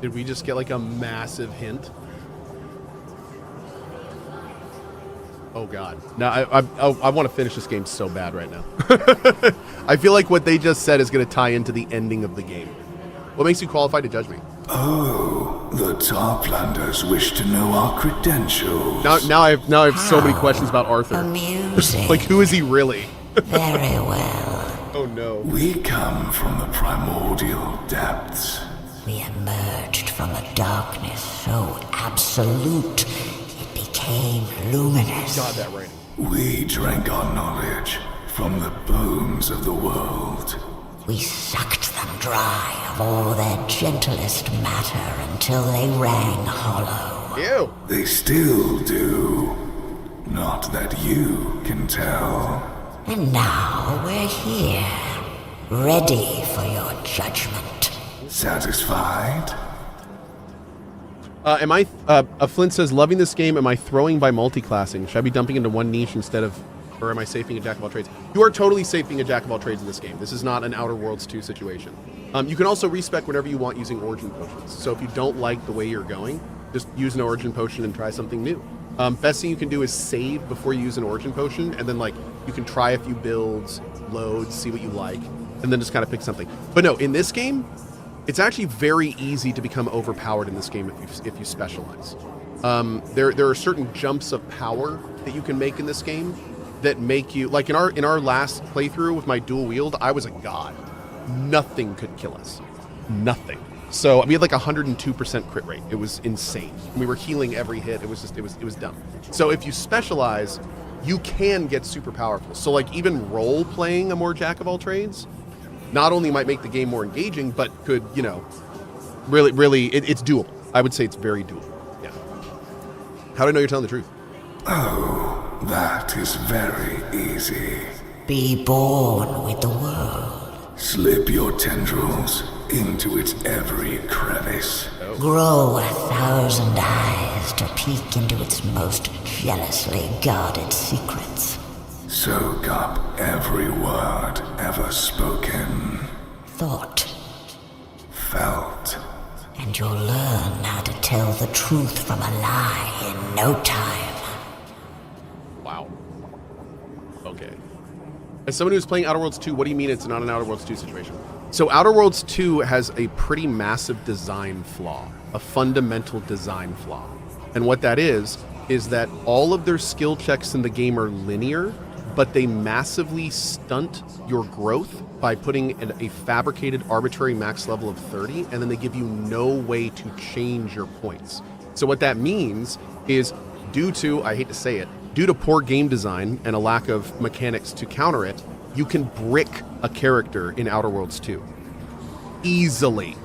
Did we just get like a massive hint? Oh god. No, I want to finish this game so bad right now. I feel like what they just said is going to tie into the ending of the game. What makes you qualified to judge me? Oh, the Toplanders wish to know our credentials. Now I have so many questions about Arthur. Amusing. Like, who is he really? Very well. Oh no. We come from the primordial depths. We emerged from a darkness so absolute, it became luminous. God, that writing. We drank our knowledge from the bones of the world. We sucked them dry of all their gentlest matter until they rang hollow. Ew. They still do. Not that you can tell. And now we're here, ready for your judgment. Satisfied? Flint says, loving this game, am I throwing by multi-classing? Should I be dumping into one niche instead of, or am I safe being a jack of all trades? You are totally safe being a jack of all trades in this game. This is not an Outer Worlds 2 situation. You can also respec whenever you want using origin potions. So if you don't like the way you're going, just use an origin potion and try something new. Best thing you can do is save before you use an origin potion, and then like you can try a few builds, loads, see what you like, and then just kind of pick something. But no, in this game, it's actually very easy to become overpowered in this game if you specialize. There are certain jumps of power that you can make in this game that make you, like in our last playthrough with my dual wield, I was a god. Nothing could kill us. Nothing. So we had like 102% crit rate. It was insane. We were healing every hit. It was dumb. So if you specialize, you can get super powerful. So like even role playing a more jack of all trades not only might make the game more engaging, but could, you know, really, it's doable. I would say it's very doable. Yeah. How do I know you're telling the truth? Oh, that is very easy. Be born with the world. Slip your tendrils into its every crevice. Grow 1,000 eyes to peek into its most jealously guarded secrets. Soak up every word ever spoken. Thought. Felt. And you'll learn how to tell the truth from a lie in no time. Wow. Okay. As someone who's playing Outer Worlds 2, what do you mean it's not an Outer Worlds 2 situation? So Outer Worlds 2 has a pretty massive design flaw, a fundamental design flaw. And what that is that all of their skill checks in the game are linear, but they massively stunt your growth by putting a fabricated arbitrary max level of 30, and then they give you no way to change your points. So what that means is due to, I hate to say it, due to poor game design and a lack of mechanics to counter it, you can brick a character in Outer Worlds 2. Easily.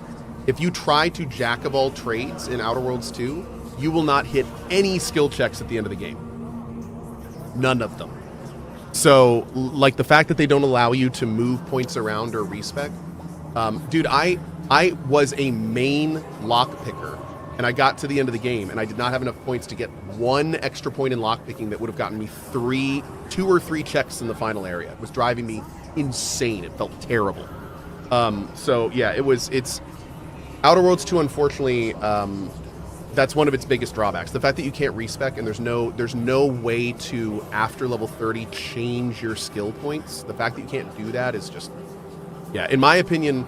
If you try to jack of all trades in Outer Worlds 2, you will not hit any skill checks at the end of the game. None of them. So, like the fact that they don't allow you to move points around or respec. Dude, I was a main lockpicker, and I got to the end of the game, and I did not have enough points to get one extra point in lockpicking that would have gotten me 2 or 3 checks in the final area. It was driving me insane. It felt terrible. So yeah, it's Outer Worlds 2, unfortunately, that's one of its biggest drawbacks. The fact that you can't respec and there's no way to, after level 30, change your skill points. The fact that you can't do that is just, yeah, in my opinion,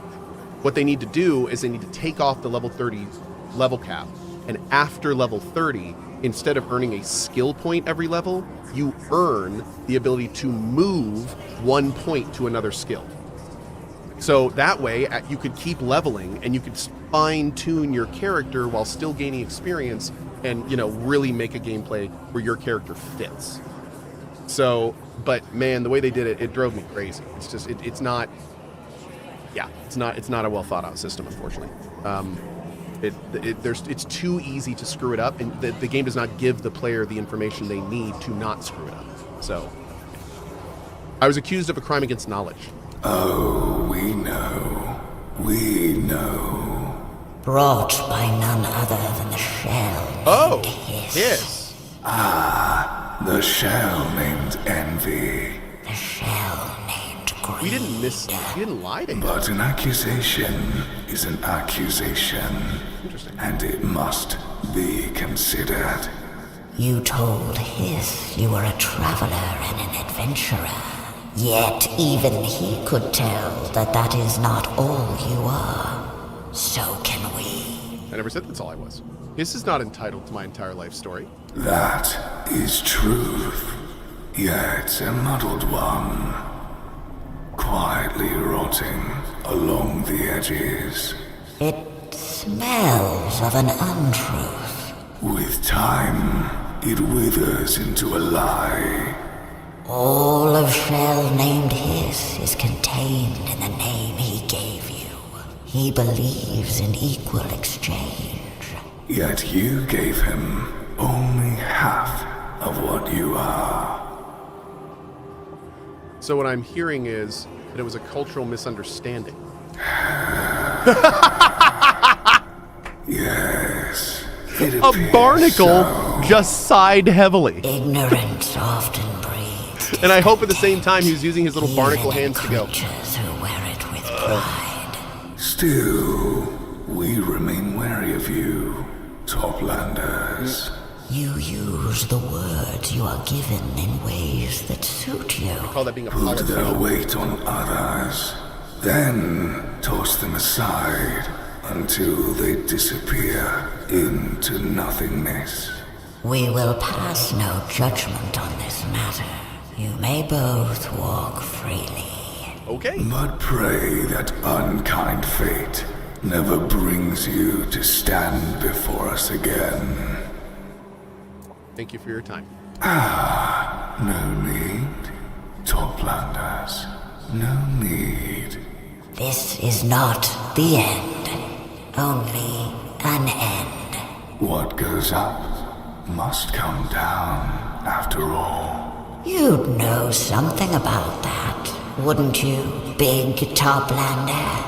what they need to do is they need to take off the level 30 level cap, and after level 30, instead of earning a skill point every level, you earn the ability to move 1 point to another skill. So that way, you could keep leveling and you could fine-tune your character while still gaining experience and, really make a gameplay where your character fits. So, but man, the way they did it, it drove me crazy. It's just, it's not a well thought out system, unfortunately. It's too easy to screw it up, and the game does not give the player the information they need to not screw it up. So, I was accused of a crime against knowledge. Oh, we know. Brought by none other than the shell. Oh, Hiss. yes. The shell named Envy. The shell named Greed. We didn't lie to him. But an accusation is an accusation. Interesting. And it must be considered. You told Hiss you were a traveler and an adventurer. Yet even he could tell that is not all you are. So can we. I never said that's all I was. This is not entitled to my entire life story. That is truth, yet a muddled one. Quietly rotting along the edges. It smells of an untruth. With time, it withers into a lie. All of Shell named Hiss is contained in the name he gave you. He believes in equal exchange. Yet you gave him only half of what you are. So what I'm hearing is that it was a cultural misunderstanding. Yes. A barnacle just sighed heavily. Ignorance often breeds. And I hope at the same time he was using his little barnacle even hands to go. creatures who wear it with pride. Still, we remain wary of you, Toplanders. You use the words you are given in ways that suit you. I call that being a Put their politician. weight on others, then toss them aside until they disappear into nothingness. We will pass no judgment on this matter. You may both walk freely. Okay. But pray that unkind fate never brings you to stand before us again. Thank you for your time. No need, Toplanders. No need. This is not the end, only an end. What goes up must come down, after all. You'd know something about that, wouldn't you, big Toplander?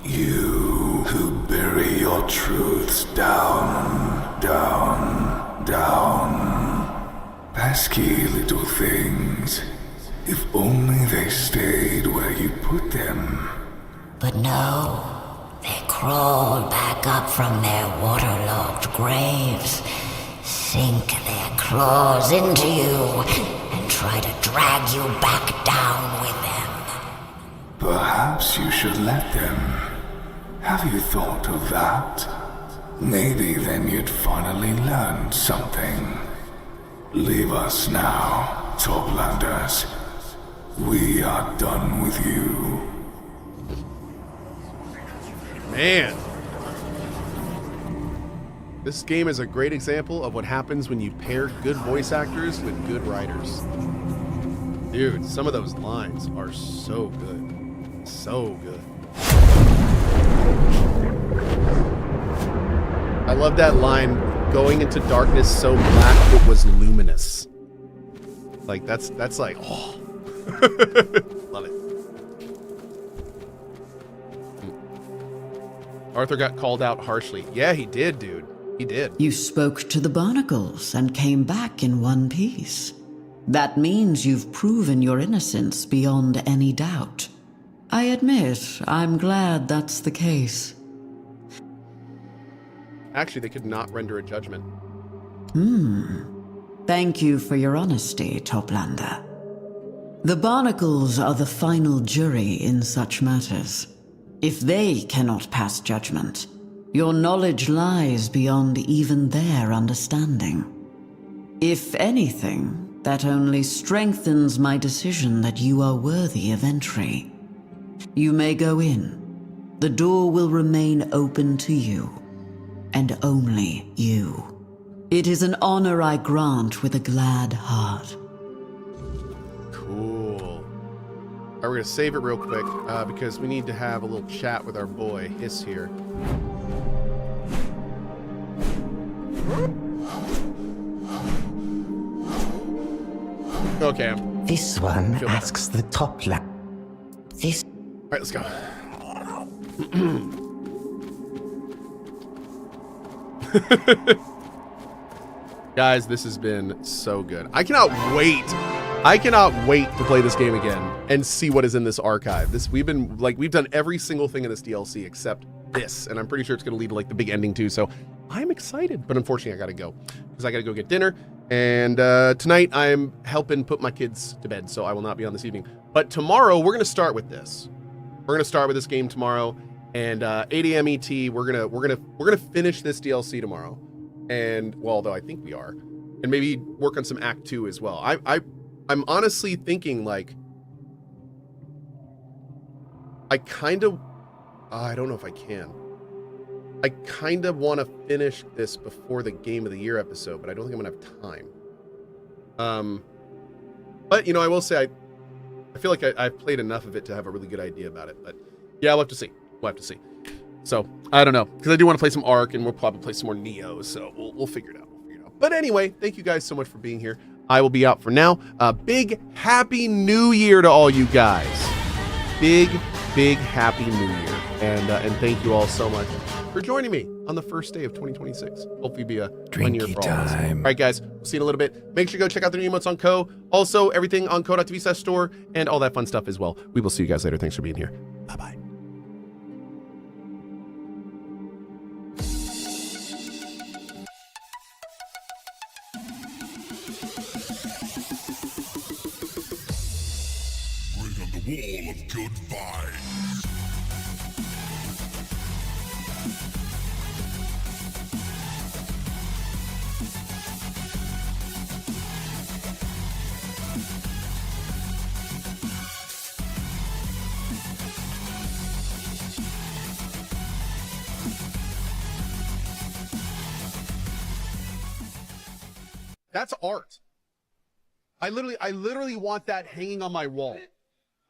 You who bury your truths down, down, down. Pesky little things. If only they stayed where you put them. But no, they crawl back up from their waterlogged graves, sink their claws into you, and try to drag you back down with them. Perhaps you should let them. Have you thought of that? Maybe then you'd finally learn something. Leave us now, Toplanders. We are done with you. Man. This game is a great example of what happens when you pair good voice actors with good writers. Dude, some of those lines are so good. So good. I love that line, going into darkness so black it was luminous. Like, that's like, oh. Love it. Arthur got called out harshly. Yeah, he did, dude. He did. You spoke to the barnacles and came back in one piece. That means you've proven your innocence beyond any doubt. I admit, I'm glad that's the case. Actually, they could not render a judgment. Thank you for your honesty, Toplander. The barnacles are the final jury in such matters. If they cannot pass judgment, your knowledge lies beyond even their understanding. If anything, that only strengthens my decision that you are worthy of entry. You may go in. The door will remain open to you, and only you. It is an honor I grant with a glad heart. Cool. All right, we're gonna save it real quick because we need to have a little chat with our boy Hiss here. Okay. This one asks the top lap. This. All right, let's go. Guys, this has been so good. I cannot wait to play this game again and see what is in this archive. We've done every single thing in this DLC except this, and I'm pretty sure it's going to lead to like the big ending too. So I'm excited, but unfortunately I got to go because I got to go get dinner. And tonight I'm helping put my kids to bed, so I will not be on this evening. But tomorrow we're going to start with this. We're going to start with this game tomorrow, and 8 a.m. ET. We're gonna finish this DLC tomorrow. And well, although I think we are, and maybe work on some Act 2 as well. I'm honestly thinking like I don't know if I can. I kind of want to finish this before the Game of the Year episode, but I don't think I'm gonna have time. But you know, I will say I feel like I've played enough of it to have a really good idea about it. But yeah, we'll have to see. We'll have to see. So I don't know, because I do want to play some Ark, and we'll probably play some more Neo. So we'll figure it out. But anyway, thank you guys so much for being here. I will be out for now. Big happy New Year to all you guys. Big happy New Year, and thank you all so much for joining me on the first day of 2026. Hopefully be a fun year for all of us. All right, guys, we'll see you in a little bit. Make sure you go check out the new emotes on Cohh. Also, everything on Cohh.tv/store and all that fun stuff as well. We will see you guys later. Thanks for being here. Bye-bye. Bring on the wall of good vibes. That's art. I literally want that hanging on my wall.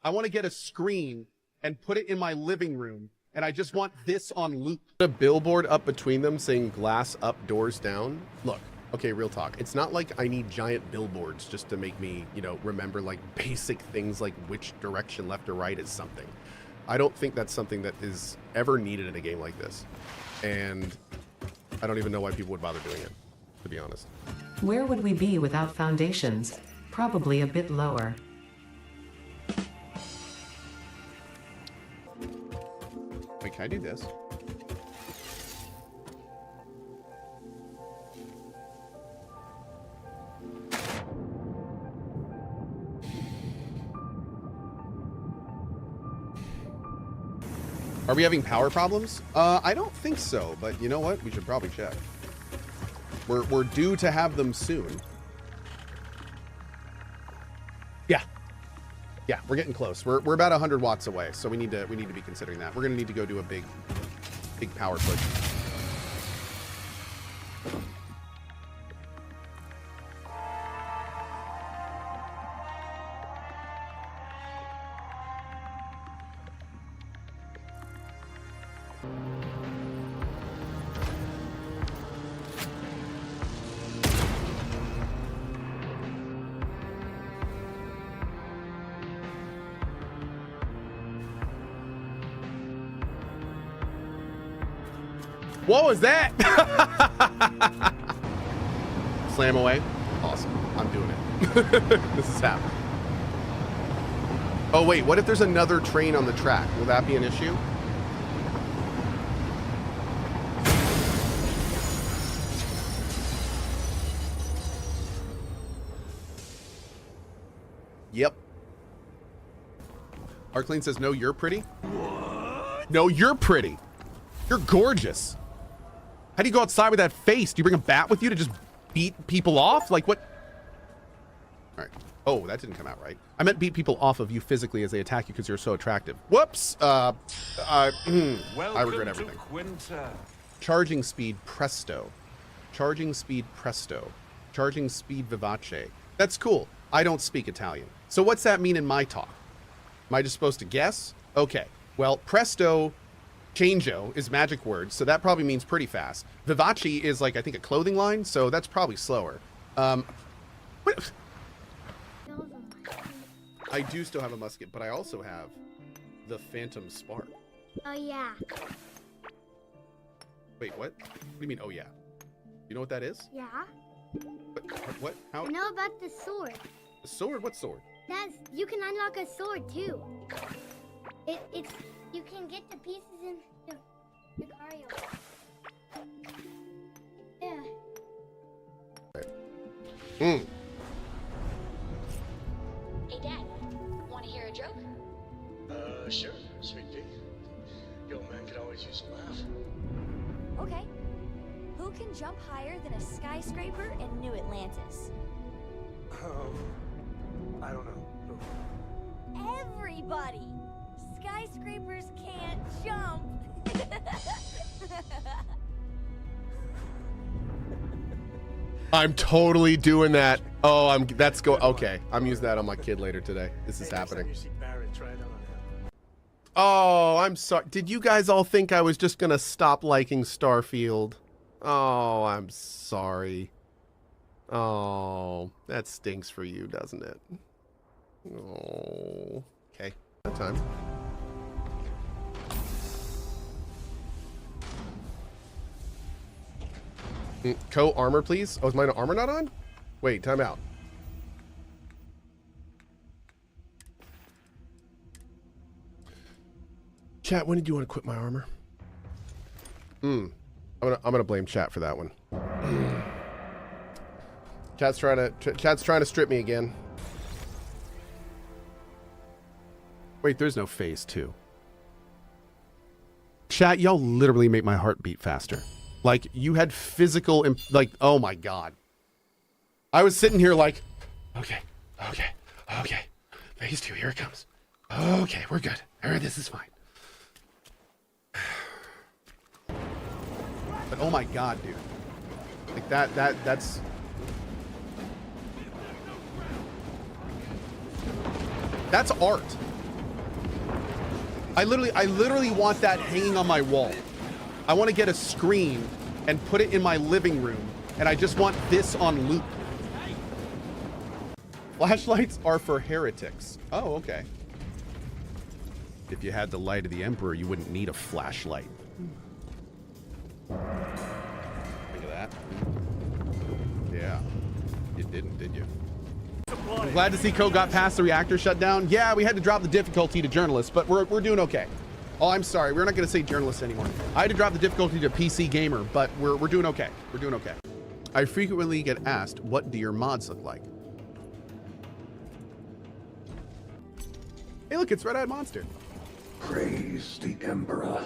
I want to get a screen and put it in my living room, and I just want this on loop. A billboard up between them saying glass up, doors down. Look, okay, real talk. It's not like I need giant billboards just to make me, you know, remember like basic things like which direction left or right is something. I don't think that's something that is ever needed in a game like this. And I don't even know why people would bother doing it, to be honest. Where would we be without foundations? Probably a bit lower. Wait, can I do this? Are we having power problems? I don't think so, but you know what? We should probably check. We're due to have them soon. Yeah, we're getting close. We're about 100 watts away, so we need to be considering that. We're gonna need to go do a big power push. What was that? Slam away. Awesome. I'm doing it. This is happening. Oh, wait. What if there's another train on the track? Will that be an issue? Yep. Arclean says, no, you're pretty. What? No, you're pretty. You're gorgeous. How do you go outside with that face? Do you bring a bat with you to just beat people off? Like what? All right. Oh, that didn't come out right. I meant beat people off of you physically as they attack you because you're so attractive. Whoops. I regret everything. Charging speed presto. Charging speed presto. Charging speed vivace. That's cool. I don't speak Italian. So what's that mean in my talk? Am I just supposed to guess? Okay. Well, presto changeo is magic word, so that probably means pretty fast. Vivace is like, I think, a clothing line, so that's probably slower. What? I do still have a musket, but I also have the Phantom Spark. Oh, yeah. Wait, what? What do you mean, oh yeah? You know what that is? Yeah. What? How? I know about the sword. The sword? What sword? You can unlock a sword, too. It's... You can get the pieces in the Mario. Yeah. Mm. Hey, Dad. Want to hear a joke? Sure, sweet pea. Your old man could always use a laugh. Okay. Who can jump higher than a skyscraper in New Atlantis? I don't know. Everybody! Skyscrapers can't jump! I'm totally doing that. Oh, okay. I'm using that on my kid later today. This is happening. Oh, I'm sorry. Did you guys all think I was just gonna stop liking Starfield? Oh, I'm sorry. Oh, that stinks for you, doesn't it? Oh, okay. That time. Cohh armor, please. Oh, is mine armor not on? Wait, time out. Chat, when did you want to quit my armor? I'm gonna blame chat for that one. Chat's trying to strip me again. Wait, there's no phase 2. Chat, y'all literally make my heart beat faster. Like, you had physical, like, oh my god. I was sitting here like, okay. Phase 2, here it comes. Okay, we're good. All right, this is fine. But oh my god, dude. Like that's... That's art. I literally want that hanging on my wall. I want to get a screen and put it in my living room, and I just want this on loop. Flashlights are for heretics. Oh, okay. If you had the light of the Emperor, you wouldn't need a flashlight. Look at that. Yeah. You didn't, did you? I'm glad to see Cohh got past the reactor shutdown. Yeah, we had to drop the difficulty to journalists, but we're doing okay. Oh, I'm sorry. We're not going to say journalists anymore. I had to drop the difficulty to PC gamer, but we're doing okay. We're doing okay. I frequently get asked, what do your mods look like? Hey, look, it's Red-Eyed Monster. Praise the Emperor.